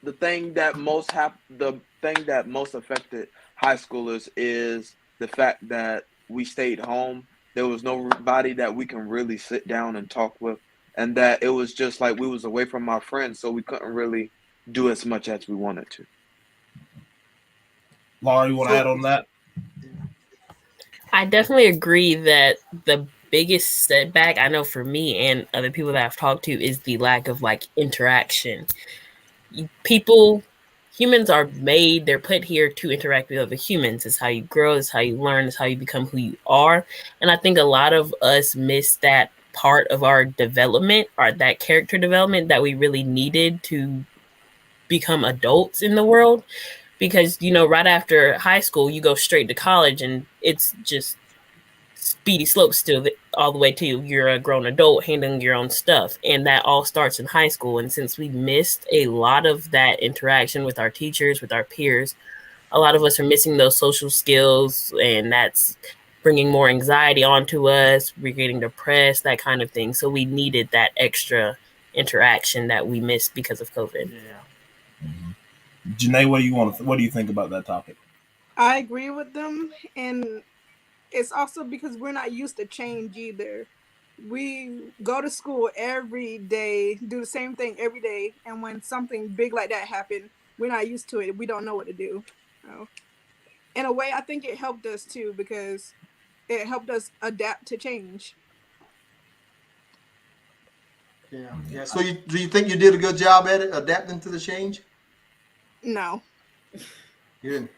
the thing that most affected high schoolers is the fact that we stayed home. There was nobody that we can really sit down and talk with, and that it was just like we was away from our friends, so we couldn't really do as much as we wanted to. Laura, you want to add on that? I definitely agree that the biggest setback I know for me and other people that I've talked to is the lack of like interaction. Humans are made, they're put here to interact with other humans. It's how you grow, it's how you learn, it's how you become who you are. And I think a lot of us miss that part of our development, or that character development that we really needed to become adults in the world. Because, right after high school, you go straight to college and it's just speedy slope still all the way to you're a grown adult handling your own stuff, and that all starts in high school. And since we missed a lot of that interaction with our teachers, with our peers, a lot of us are missing those social skills, and that's bringing more anxiety onto us. We're getting depressed, that kind of thing. So we needed that extra interaction that we missed because of COVID. Yeah. Janae, what do you think about that topic? I agree with them, and it's also because we're not used to change either. We go to school every day, do the same thing every day, and when something big like that happens, we're not used to it. We don't know what to do. So, in a way, I think it helped us too, because it helped us adapt to change. Yeah. So do you think you did a good job at it, adapting to the change? No. You didn't.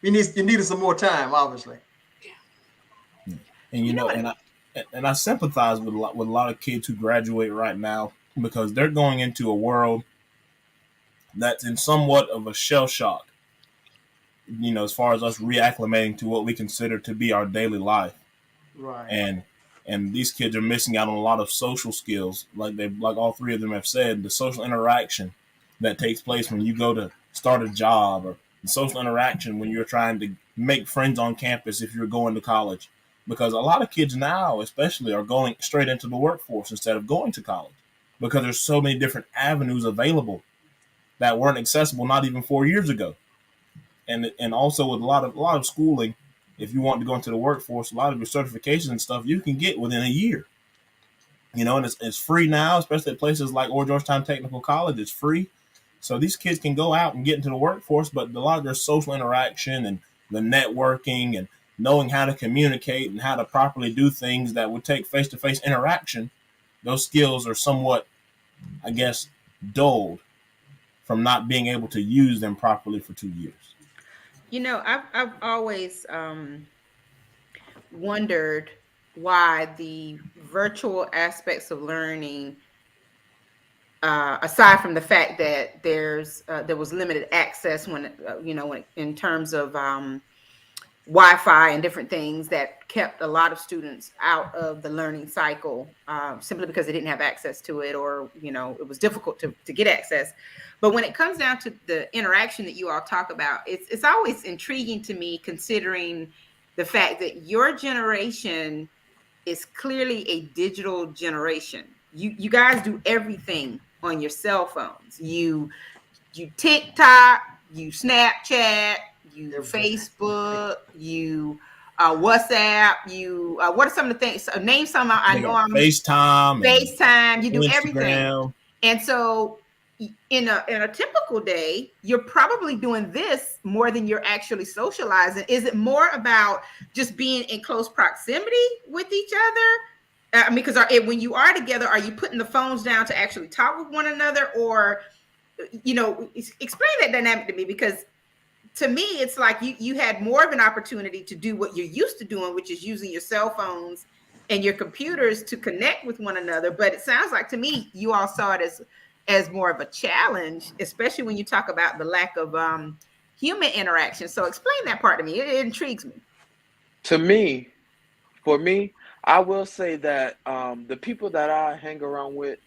You needed some more time, obviously. And and I sympathize with a lot of kids who graduate right now, because they're going into a world that's in somewhat of a shell shock. As far as us reacclimating to what we consider to be our daily life, Right. and these kids are missing out on a lot of social skills, like all three of them have said, the social interaction that takes place when you go to start a job, or the social interaction when you're trying to make friends on campus if you're going to college. Because a lot of kids now, especially, are going straight into the workforce instead of going to college, because there's so many different avenues available that weren't accessible not even 4 years ago. And also with a lot of schooling, if you want to go into the workforce, a lot of your certifications and stuff you can get within a year. And it's free now, especially at places like Georgetown Technical College. It's free, so these kids can go out and get into the workforce. But a lot of their social interaction and the networking and knowing how to communicate and how to properly do things that would take face-to-face interaction, those skills are somewhat, I guess, dulled from not being able to use them properly for 2 years. I've always wondered why the virtual aspects of learning, aside from the fact that there was limited access when in terms of Wi-Fi and different things that kept a lot of students out of the learning cycle, simply because they didn't have access to it, or it was difficult to get access. But when it comes down to the interaction that you all talk about, it's always intriguing to me, considering the fact that your generation is clearly a digital generation. You guys do everything on your cell phones. You TikTok, you Snapchat, you Facebook, you WhatsApp, you what are some of the things? Name some. I know I'm FaceTime. You do Instagram. Everything, and so in a typical day, you're probably doing this more than you're actually socializing. Is it more about just being in close proximity with each other? Because when you are together, are you putting the phones down to actually talk with one another, or explain that dynamic to me? Because to me, it's like you had more of an opportunity to do what you're used to doing, which is using your cell phones and your computers to connect with one another. But it sounds like to me, you all saw it as more of a challenge, especially when you talk about the lack of human interaction. So explain that part to me. It intrigues me. For me, I will say that the people that I hang around with,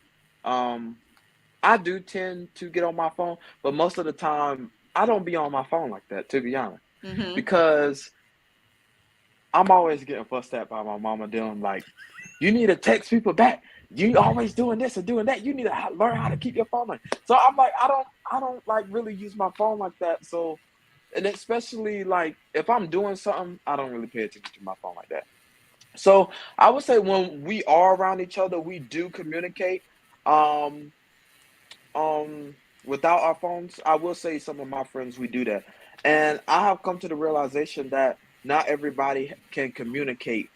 I do tend to get on my phone, but most of the time I don't be on my phone like that, to be honest, Mm-hmm. because I'm always getting fussed at by my mama doing like, you need to text people back. You always doing this and doing that. You need to learn how to keep your phone on. So I'm like, I don't like really use my phone like that. So, and especially like if I'm doing something, I don't really pay attention to my phone like that. So I would say when we are around each other, we do communicate. Um, Without our phones, I will say some of my friends we do that, and I have come to the realization that not everybody can communicate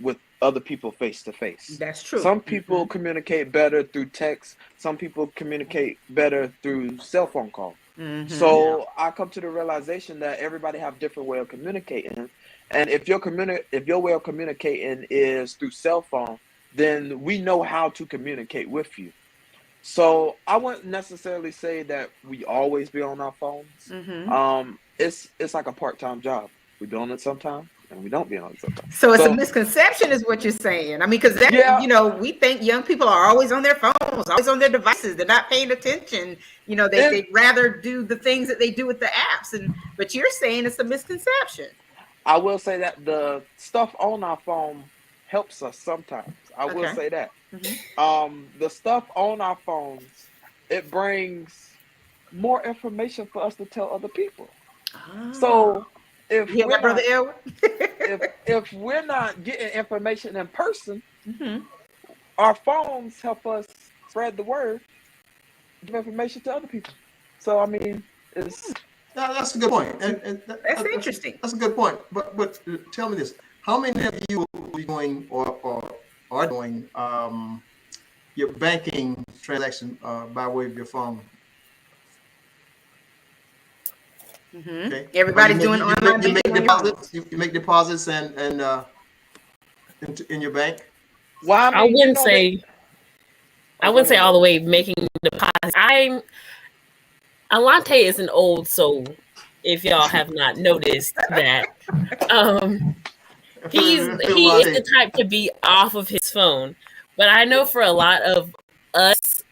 with other people face to face. That's true. Some people communicate better through text. Some people communicate better through cell phone call. Mm-hmm. So I come to the realization that everybody have different way of communicating, and if your way of communicating is through cell phone, then we know how to communicate with you. So I wouldn't necessarily say that we always be on our phones. Mm-hmm. It's like a part-time job. We be on it sometimes, and we don't be on it sometimes. So it's a misconception, is what you're saying. I mean, because that, Yeah. we think young people are always on their phones, always on their devices. They're not paying attention. They'd rather do the things that they do with the apps. But you're saying it's a misconception. I will say that the stuff on our phone helps us sometimes. I will say that. Mm-hmm. The stuff on our phones, it brings more information for us to tell other people. Oh. So if Yeah, we're Brother not, Elwood? if we're not getting information in person, Mm-hmm. our phones help us spread the word, give information to other people. So I mean, that's a good point. And that's interesting. That's a good point. But tell me this: how many of you will be doing or are doing your banking transaction by way of your phone? Mm-hmm. Okay. Everybody's doing online you make banking. deposits. You make deposits and in your bank. Well, I wouldn't say all the way making deposits. Alante is an old soul, if y'all have not noticed that. He is the type to be off of his phone. But I know for a lot of us,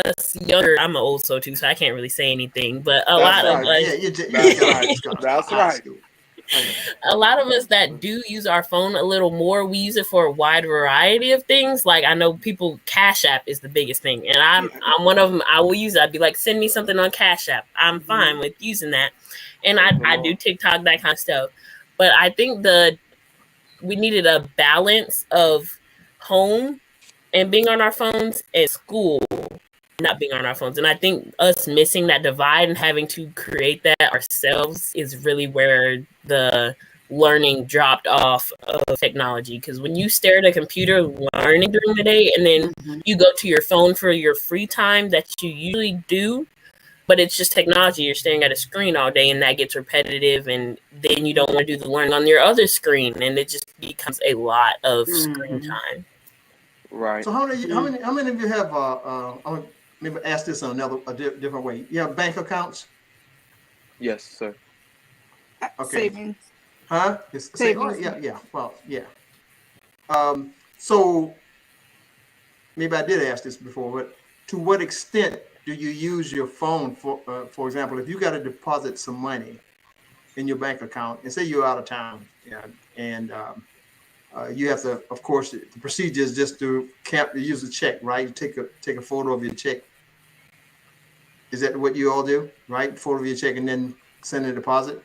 us younger, I'm an old soul too, so I can't really say anything. But a lot of us, that's right. A lot of us that do use our phone a little more, we use it for a wide variety of things. Like I know people, Cash App is the biggest thing, and I'm one of them. I will use it. I'd be like, send me something on Cash App. I'm fine with using that, and I do TikTok, that kind of stuff. But I think we needed a balance of home and being on our phones and school not being on our phones. And I think us missing that divide and having to create that ourselves is really where the learning dropped off of technology. Because when you stare at a computer learning during the day and then you go to your phone for your free time that you usually do, but it's just technology, you're staring at a screen all day and that gets repetitive, and then you don't want to do the learning on your other screen, and it just becomes a lot of screen time. Right. So how many of you have maybe ask this in a different way. You have bank accounts? Yes, sir. Okay. Savings. Huh? Savings. Yeah. Well, yeah. So maybe I did ask this before, but to what extent do you use your phone for example, if you got to deposit some money in your bank account and say you're out of town, and you have to, of course, the procedure is just to use a check, right? You take a photo of your check. Is that what you all do, right? Photo of your check and then send a deposit?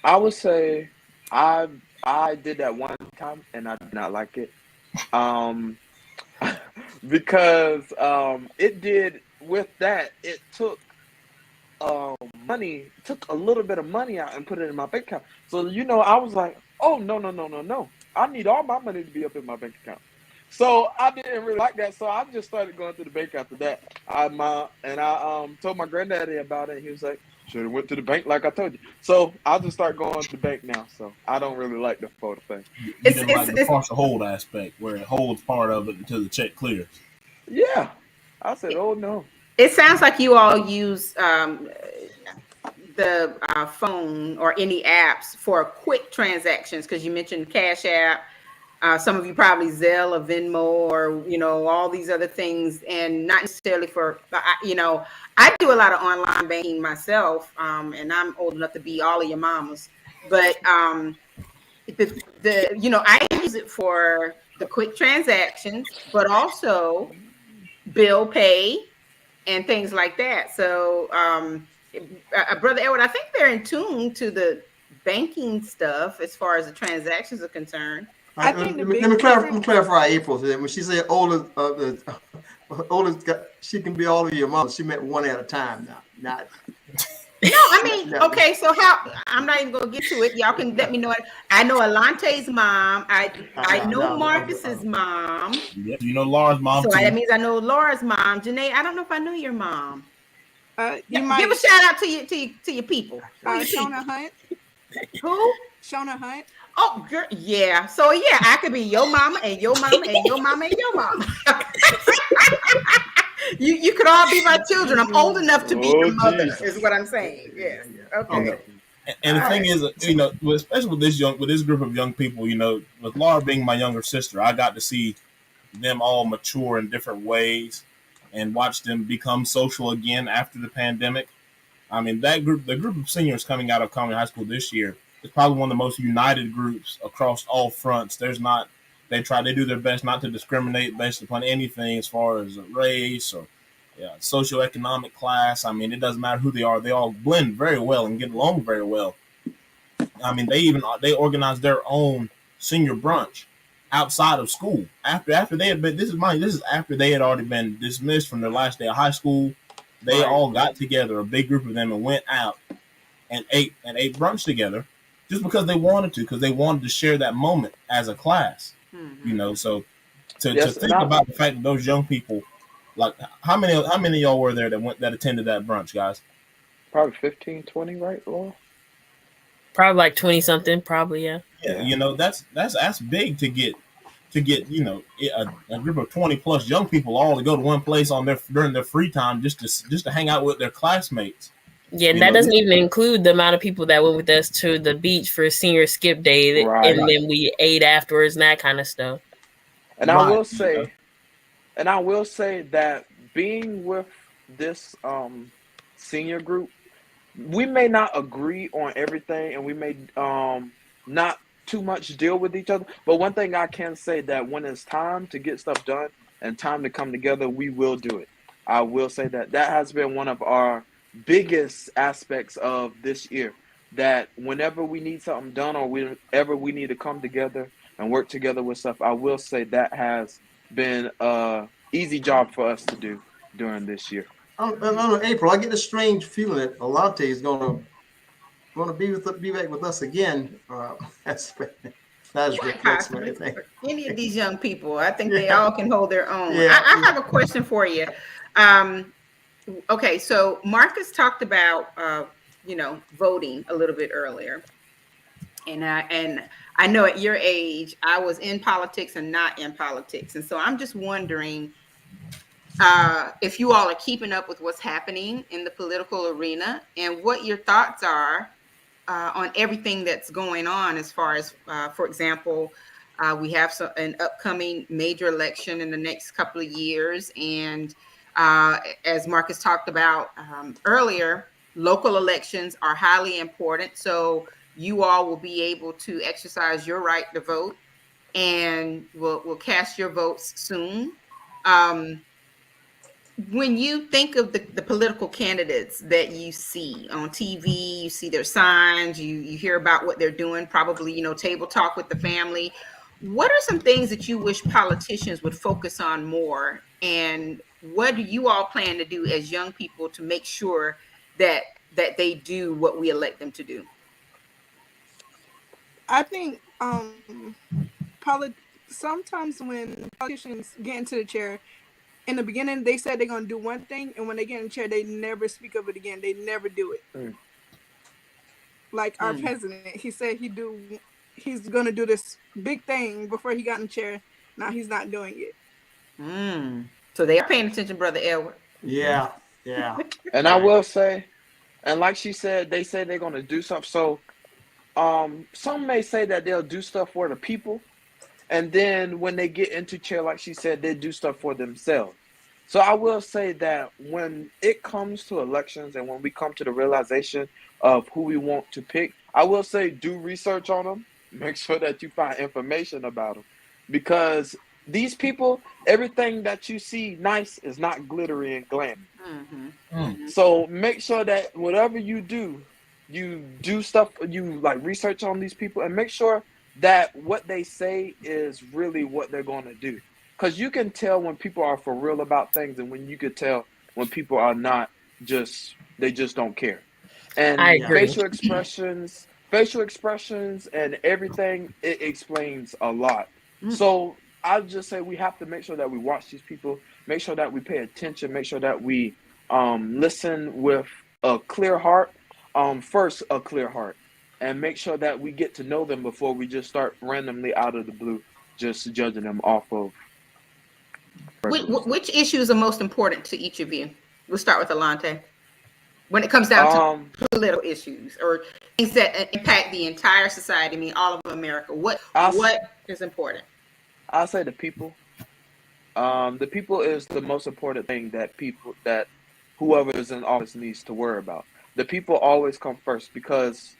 I would say I did that one time and I did not like it. Because it did with that, it took money, took a little bit of money out and put it in my bank account. So I was like, oh no. I need all my money to be up in my bank account. So I didn't really like that. So I just started going to the bank after that. I told my granddaddy about it. He was like, should have went to the bank like I told you. So I'll just start going to the bank now. So I don't really like the photo thing. You didn't like the partial hold aspect where it holds part of it until the check clears. Yeah. I said, oh no. It sounds like you all use the phone or any apps for quick transactions, because you mentioned Cash App, some of you probably Zelle or Venmo or, all these other things, and not necessarily for, I do a lot of online banking myself, and I'm old enough to be all of your mamas, but I use it for the quick transactions, but also bill pay and things like that. So, Brother Edward, I think they're in tune to the banking stuff as far as the transactions are concerned. I Let think me, the let me biggest clarify, difference. clarify April. When she said oldest, she can be all of your mom. She meant one at a time now, not. No, I mean, okay, so I'm not even gonna get to it. Y'all can let me know it. I know Alante's mom. I know Marcus's mom. Yeah, you know Laura's mom So too. that means I know Laura's mom. Janae, I don't know if I know your mom. You Give might a shout out to your people. Shona Hunt. Who? Shona Hunt. Oh, girl, yeah. So yeah, I could be your mama and your mama and your mama and your mama. You could all be my children. I'm old enough to be your mother, is what I'm saying. Yes. Okay. And the thing is, especially with this group of young people, with Laura being my younger sister, I got to see them all mature in different ways and watch them become social again after the pandemic. I mean, the group of seniors coming out of Conway High School this year is probably one of the most united groups across all fronts. They do their best not to discriminate based upon anything as far as race or socioeconomic class. I mean, it doesn't matter who they are. They all blend very well and get along very well. I mean, they organized their own senior brunch outside of school after they had been. This is after they had already been dismissed from their last day of high school. They all got together, a big group of them, and went out and ate brunch together, just because they wanted to share that moment as a class. Mm-hmm. So to think about the fact that those young people, like how many of y'all were there that attended that brunch, guys? Probably 15, 20, right, Laura? Probably like 20 something, probably, yeah. Yeah, that's big to get a group of 20 plus young people all to go to one place during their free time just to hang out with their classmates. Yeah, and that doesn't even include the amount of people that went with us to the beach for senior skip day, and then we ate afterwards and that kind of stuff. And I will say that being with this senior group, we may not agree on everything, and we may not too much deal with each other. But one thing I can say, that when it's time to get stuff done and time to come together, we will do it. I will say that has been one of our biggest aspects of this year, that whenever we need something done or whenever we need to come together and work together with stuff, I will say that has been a easy job for us to do during this year. I don't know, April, I get a strange feeling that Alante is gonna be back with us again. That's any of these young people, I think they all can hold their own. I have a question for you. Okay, so Marcus talked about voting a little bit earlier, and I know at your age I was in politics and not in politics, and so I'm just wondering if you all are keeping up with what's happening in the political arena and what your thoughts are on everything that's going on, as far as, for example, we have an upcoming major election in the next couple of years. And as Marcus talked about earlier, local elections are highly important. So you all will be able to exercise your right to vote, and will cast your votes soon. When you think of the political candidates that you see on TV, you see their signs, you hear about what they're doing, probably, table talk with the family. What are some things that you wish politicians would focus on more? And what do you all plan to do as young people to make sure that they do what we elect them to do? I think sometimes when politicians get into the chair, in the beginning, they said they're going to do one thing, and when they get in the chair, they never speak of it again. They never do it. Like our president, he said he's going to do this big thing before he got in the chair. Now he's not doing it. So they are paying attention, Brother Edward. Yeah. And I will say, and like she said, they say they're going to do something. So some may say that they'll do stuff for the people, And then when they get into chair, like she said, they do stuff for themselves. So I will say that when it comes to elections and when we come to the realization of who we want to pick, I will say do research on them. Make sure that you find information about them, because these people, everything that you see nice is not glittery and glammy. So make sure that whatever you do stuff, you like research on these people, and make sure that what they say is really what they're going to do. Because you can tell when people are for real about things, and when you could tell when people are not, they just don't care. I And agree. facial expressions and everything, it explains a lot. So I just say we have to make sure that we watch these people, make sure that we pay attention, make sure that we listen with a clear heart. First, a clear heart, and make sure that we get to know them before we just start randomly out of the blue, just judging them off of regular stuff. Which issues are most important to each of you? We'll start with Alante. When it comes down Um, to political issues or things that impact the entire society, I mean, all of America, what I'll s- is important? I'll say the people. The people is the most important thing that whoever is in office needs to worry about. The people always come first, because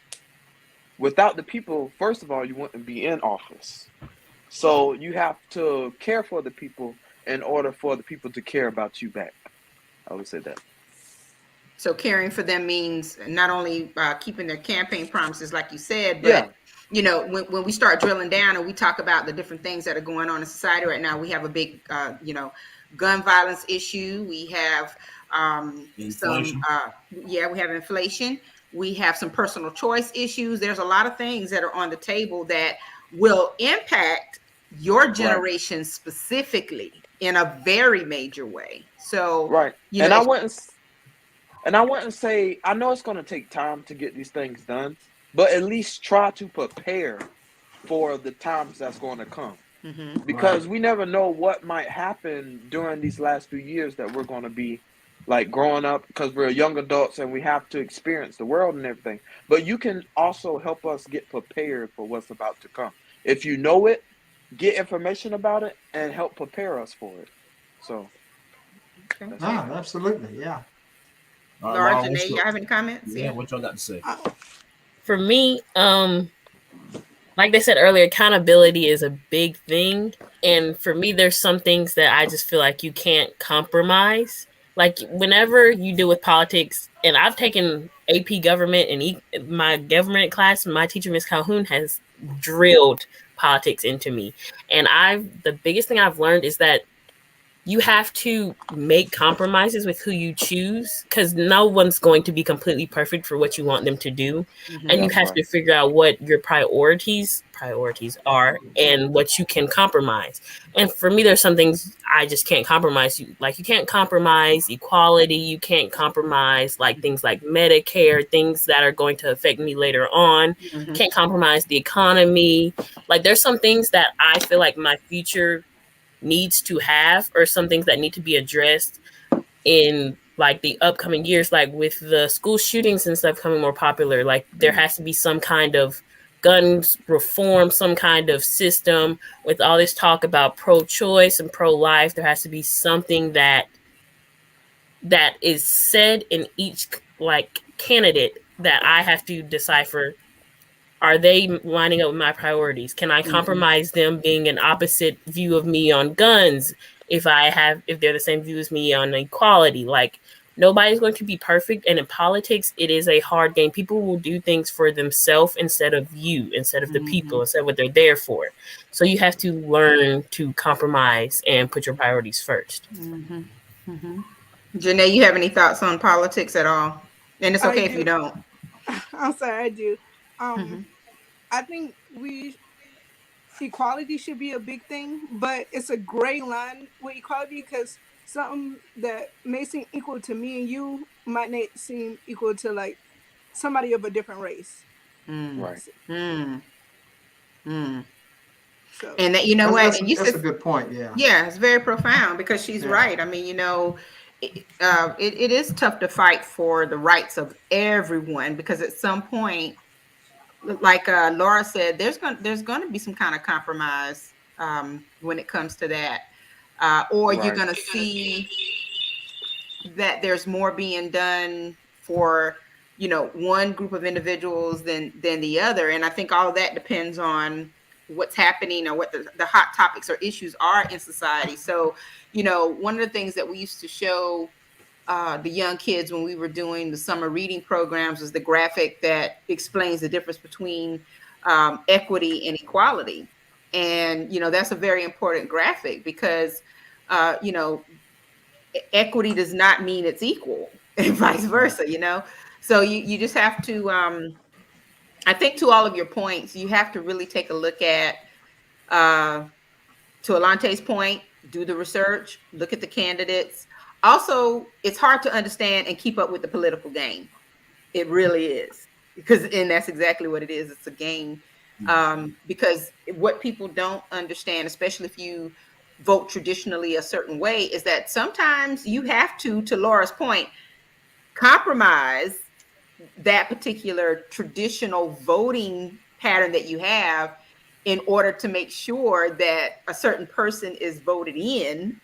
without the people, first of all, you wouldn't be in office. So you have to care for the people in order for the people to care about you back. I would say that. So caring for them means not only keeping their campaign promises, like you said, but Yeah, when we start drilling down and we talk about the different things that are going on in society right now, we have a big, gun violence issue. We have Inflation. we have inflation. We have some personal choice issues. There's a lot of things that are on the table that will impact your right, generation specifically in a very major way. So, right. you know, And I if wouldn't and I wouldn't say, I know it's going to take time to get these things done, but at least try to prepare for the times that's going to come, Mhm. Right. because we never know what might happen during these last few years that we're going to be like growing up, because we're young adults and we have to experience the world and everything. But you can also help us get prepared for what's about to come. If you know it, get information about it and help prepare us for it. So Okay. that's it. Ah, absolutely, yeah. All right, Laura, Laura, what's Janae, the y'all have any comments? yeah? Yeah. What y'all got to say? For me, like they said earlier, accountability is a big thing. And for me, there's some things that I just feel like you can't compromise. Like whenever you deal with politics, and I've taken AP government and my government class, my teacher, Miss Calhoun, has drilled politics into me. And the biggest thing I've learned is that you have to make compromises with who you choose, because no one's going to be completely perfect for what you want them to do, and you Mhm. That's have right. to figure out what your priorities are and what you can compromise. And for me, there's some things I just can't compromise. You can't compromise equality, you can't compromise like things like Medicare, things that are going to affect me later on. Mhm. Can't compromise the economy. Like there's some things that I feel like my future needs to have, or some things that need to be addressed in like the upcoming years, like with the school shootings and stuff coming more popular. Like there has to be some kind of guns reform, some kind of system. With all this talk about pro-choice and pro-life, there has to be something that is said in each like candidate that I have to decipher. Are they lining up with my priorities? Can I Mhm. compromise them being an opposite view of me on guns if they're the same view as me on equality? Like nobody's going to be perfect, and in politics it is a hard game. People will do things for themselves instead of you, instead of the people, Mhm. instead of what they're there for. So you have to learn to compromise and put your priorities first. Mhm. Mhm. Janae, you have any thoughts on politics at all? And it's I okay if you do. don't. I'm sorry, I do. Um, Mhm. I think we equality should be a big thing, but it's a gray line with equality, because something that may seem equal to me and you might not seem equal to like somebody of a different race. Mm. Right. Mm. Mm. So And that, you know That's what? that's And you that's a said, good point. Yeah, yeah, it's very profound because she's yeah. right. I mean, it is tough to fight for the rights of everyone because at some point, like Laura said, there's going to be some kind of compromise when it comes to that. Or you're Right. going to see that there's more being done for, one group of individuals than the other. And I think all of that depends on what's happening or what the hot topics or issues are in society. So, one of the things that we used to show the young kids when we were doing the summer reading programs is the graphic that explains the difference between equity and equality. And, that's a very important graphic because, equity does not mean it's equal and vice versa. So you just have to, I think to all of your points, you have to really take a look at, to Alante's point, do the research, look at the candidates. Also, it's hard to understand and keep up with the political game. It really is, and that's exactly what it is. It's a game, because what people don't understand, especially if you vote traditionally a certain way, is that sometimes you have to Laura's point, compromise that particular traditional voting pattern that you have in order to make sure that a certain person is voted in,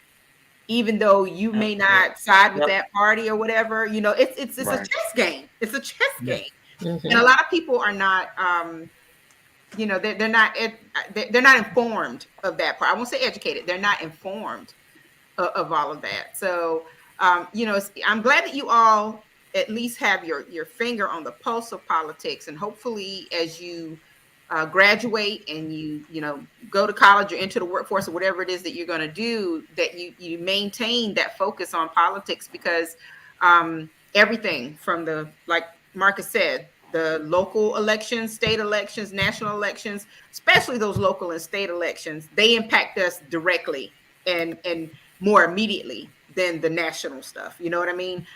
even though you may not side with that party or whatever. It's a Right. chess game. It's a chess Yeah. game. Mhm. And a lot of people are not, they're not informed of that part. I won't say educated. They're not informed of all of that. So, I'm glad that you all at least have your finger on the pulse of politics, and hopefully, as you graduate and you go to college or into the workforce or whatever it is that you're going to do, that you maintain that focus on politics, because everything from like Marcus said, the local elections, state elections, national elections, especially those local and state elections, they impact us directly and more immediately than the national stuff. You know what I mean?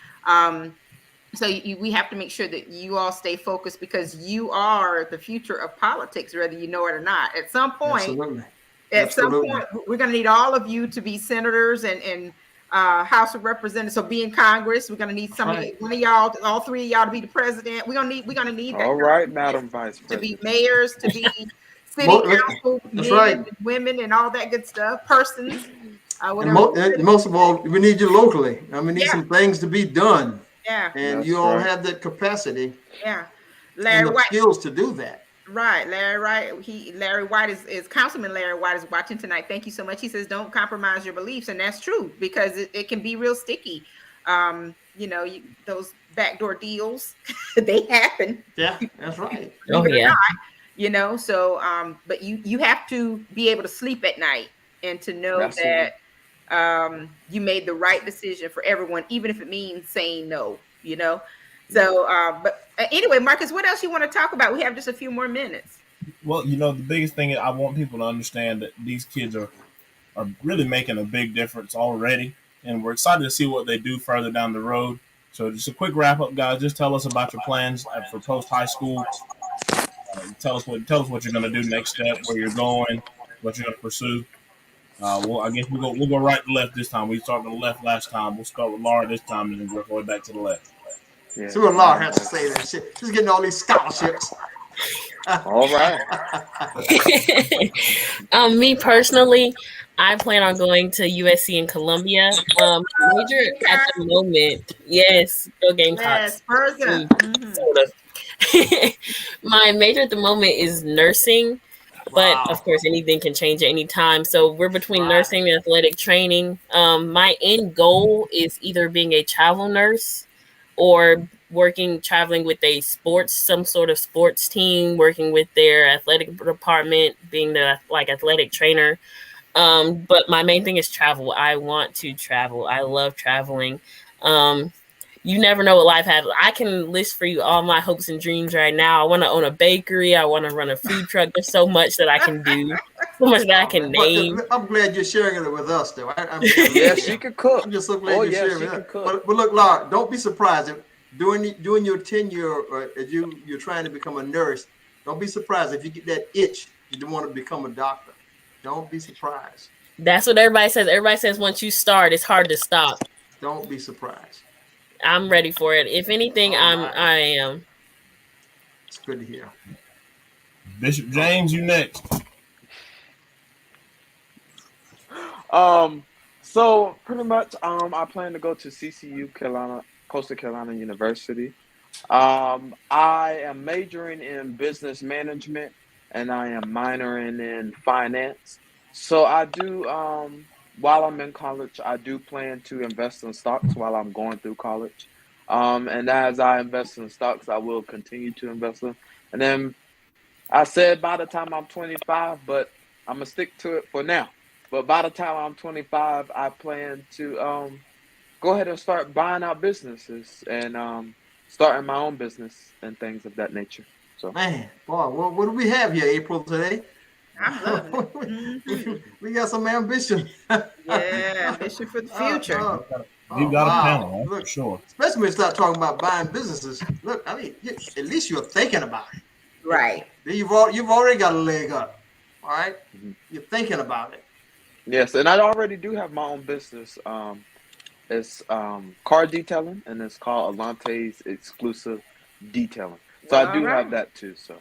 So we have to make sure that you all stay focused, because you are the future of politics, whether you know it or not. At some point, we're going to need all of you to be senators and House of Representatives. So be in Congress. We're going to need one of y'all, all three of y'all, to be the president. We're going to need that. All right, Madam Vice To be President. mayors, to be city council men and women and all that good stuff, persons. And most of all, we need you locally. We need some things to be done. Yeah. And That's you all right. have that capacity Yeah. and the skills to do that. Right. Larry White is Councilman Larry White is watching tonight. Thank you so much. He says, don't compromise your beliefs. And that's true, because it can be real sticky. Those backdoor deals, they happen. Yeah, that's right. Oh yeah. So, but you have to be able to sleep at night and to know Absolutely. that you made the right decision for everyone, even if it means saying no. So, but anyway, Marcus, what else you want to talk about? We have just a few more minutes. Well, the biggest thing, I want people to understand that these kids are really making a big difference already, and we're excited to see what they do further down the road. So, just a quick wrap up, guys. Just tell us about your plans for post high school. Tell us what you're going to do next step, where you're going, what you're going to pursue. Well, I guess we'll go right to left this time. We started on the left last time. We'll start with Laura this time, and then work our way back to the left. Yeah. See what Laura has to say. That shit. She's getting all these scholarships. All right. Me personally, I plan on going to USC in Columbia. Major at the moment, yes, go Gamecocks. Sort of. My major at the moment is nursing, but of course anything can change at any time. So we're between nursing and athletic training. My end goal is either being a travel nurse or traveling with some sort of sports team, working with their athletic department, being the athletic trainer. But my main thing is travel. I want to travel. I love traveling. You never know what life has. I can list for you all my hopes and dreams right now. I want to own a bakery. I want to run a food truck. There's so much that I can do. So much that I can name. I'm glad you're sharing it with us, though. Yeah, she can cook. I'm just so glad you're sharing she it can with us. cook. But look, Laura, don't be surprised if during your tenure, as you're trying to become a nurse, don't be surprised if you get that itch. You don't want to become a doctor. Don't be surprised. That's what everybody says. Everybody says once you start, it's hard to stop. Don't be surprised. I'm ready for it. If anything, I am. It's good to hear. Bishop James, you next. So pretty much, I plan to go to CCU, Carolina, Coastal Carolina University. I am majoring in business management and I am minoring in finance. So I do, while I'm in college, I do plan to invest in stocks while I'm going through college. And as I invest in stocks, I will continue to invest in. And then I said by the time I'm 25, but I'm gonna stick to it for now. But by the time I'm 25, I plan to go ahead and start buying out businesses and starting my own business and things of that nature. So, Man, boy, what do we have here, April, today? I'm loving it. Mhm. We got some ambition. Yeah, ambition for the future. You got a wow. panel, that's Look, for sure. especially when you start talking about buying businesses. Look, I mean, at least you're thinking about it. Right. You've already got a leg up. All right? Mhm. You're thinking about it. yes, and I already do have my own business. It's car detailing, and it's called Alante's Exclusive Detailing. So I All do have right. that too. So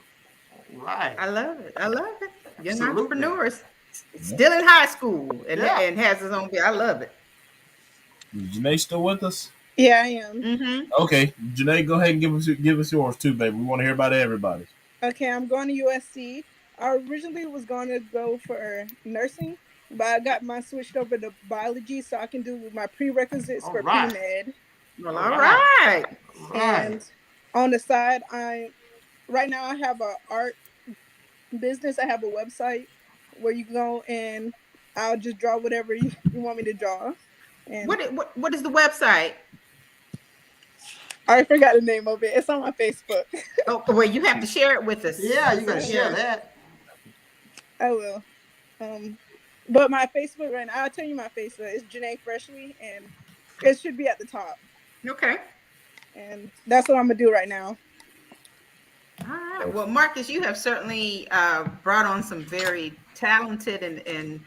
Right. I love it. I love it. Young Absolutely. entrepreneurs. Still in high school and, Yeah. and has his own. I love it. Is Janae still with us? Yeah, I am. Mm-hmm. Okay, Janae, go ahead and give us yours too, baby. We want to hear about everybody. Okay, I'm going to USC. I originally was going to go for nursing, but I got mine switched over to biology so I can do my prerequisites All for right. pre-med. Well, All all right. right. Right. And on the side, right now I have a art business. I have a website where you go and I'll just draw whatever you want me to draw. And What is the website? I already forgot the name of it. It's on my Facebook. Oh, well, you have to share it with us. Yeah, you got to share Yeah. that. I will. But my Facebook right now, I'll tell you my Facebook. It's Janae Freshly, and it should be at the top. Okay. And that's what I'm gonna do right now. All right. Well, Marcus, you have certainly brought on some very talented and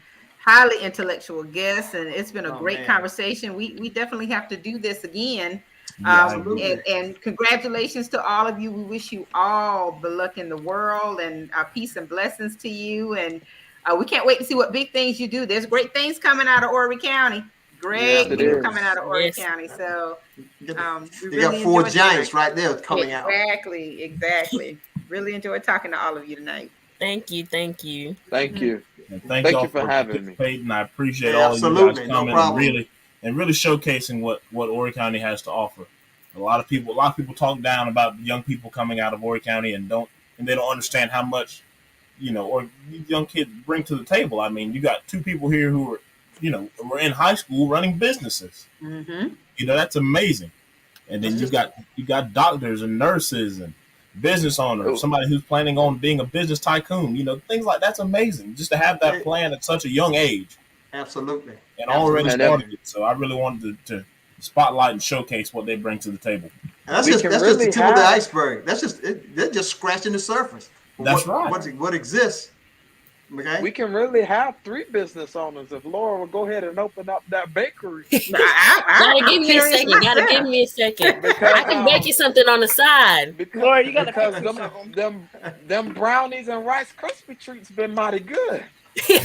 highly intellectual guests, and it's been a great man. conversation. We definitely have to do this again. Yeah, absolutely. And congratulations to all of you. We wish you all the luck in the world and peace and blessings to you. And we can't wait to see what big things you do. There's great things coming out of Horry County. Great Yes, things it is. coming out of Horry Yes. County. So we You really got four enjoyed giants tonight. right there coming out. Exactly. Really enjoyed talking to all of you tonight. Thank you. thank you. And Thank y'all you for having me. participating. I appreciate Yeah, all of you absolutely. guys No coming problem. and really showcasing what Horry County has to offer. A lot of people talk down about young people coming out of Horry County and they don't understand how much, or these young kids bring to the table. I mean, you got two people here who are, were in high school running businesses. Mm-hmm. That's amazing. And then That's you got doctors and nurses and business owners, Oh. somebody who's planning on being a business tycoon. Things like that's amazing. Just to have that plan at such a young age Absolutely. and already Absolutely. started it. So I really wanted to spotlight and showcase what they bring to the table. And that's We just can the really tip of the have- iceberg. They're just scratching the surface. of That's right. What exists. Okay. We can really have 3 business owners if Laura will go ahead and open up that bakery. Gotta give me a second. Gotta give me a second. Because, I can bake you something on the side. Because, Laura, you gotta because pick them brownies and Rice Krispie treats been mighty good.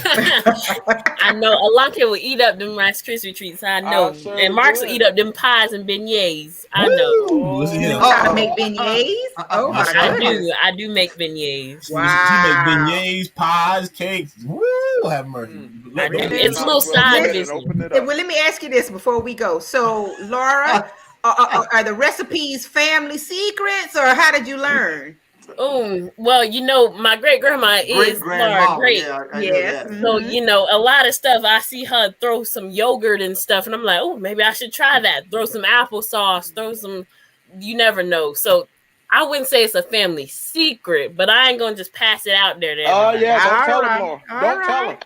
I know Alante will eat up them Rice Krispie treats. I know, sure and Marks will would. eat up them pies and beignets. I know. Ooh, listen here. You know how to make beignets? Oh my I goodness. I do make beignets. She Wow. make beignets, pies, cakes. Woo! Have mercy. I do. Let- It's a little Well, side go ahead and business. open it Hey, up. well, let me ask you this before we go. So, Laura, are the recipes family secrets, or how did you learn? Oh, well, my great grandma is Laura grandma. Great. Yeah, I Yes. know that. So, a lot of stuff, I see her throw some yogurt and stuff, and I'm like, oh, maybe I should try that. Throw some applesauce, throw some, you never know. So, I wouldn't say it's a family secret, but I ain't going to just pass it out there to Oh, everybody. yeah, don't All tell right. them, Laura. All Don't tell them. right.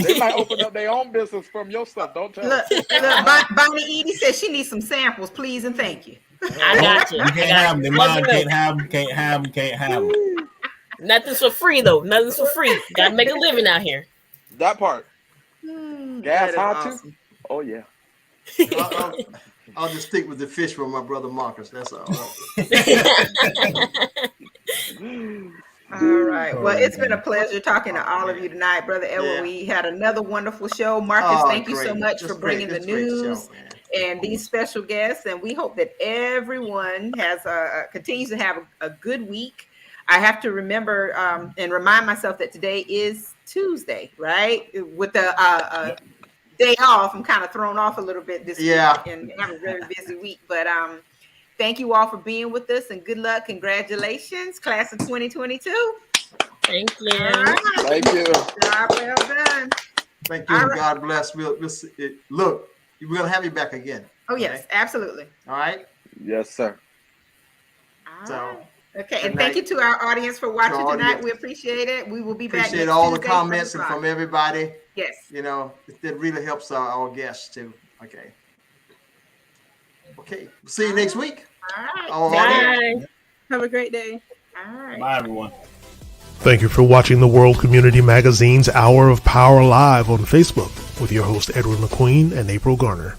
They might open up their own business from your stuff. Don't tell them. Look, Bonnie Edie says she needs some samples, please and thank you. I got you. You I can't got have them. you. Their Let mind me know. can't have them. Nothing's for free, though. Nothing's for free. Got to make a living out here. That part. That Gas is high, too? awesome. Oh, yeah. I'll just stick with the fish from my brother Marcus. That's all. All right. Well, it's been a pleasure talking to all of you tonight, Brother Edward. Yeah. We had another wonderful show. Marcus, Oh, thank you so great. much Just for bringing great. the Just great show, news man. and these special guests. And we hope that everyone has continues to have a good week. I have to remember and remind myself that today is Tuesday, right? With the day off, I'm kind of thrown off a little bit this week and have a very busy week. But thank you all for being with us, and good luck. Congratulations, class of 2022. Thank you. All right. Thank you. Job well done. Thank you. All And right. God bless. We'll see. Look, we're gonna have you back again. Oh yes, absolutely. All right. Yes, sir. All So, right. Okay, good and thank you night to our audience for watching to our tonight. audience. We appreciate it. We will be back Appreciate next all the Tuesday, comments 7 and from o'clock. everybody. Yes. You know, it really helps our guests too. Okay. Okay. See you next week. All right. Our audience. Bye. Have a great day. All right. Bye, everyone. Thank you for watching the World Community Magazine's Hour of Power Live on Facebook with your host Edward McQueen and April Garner.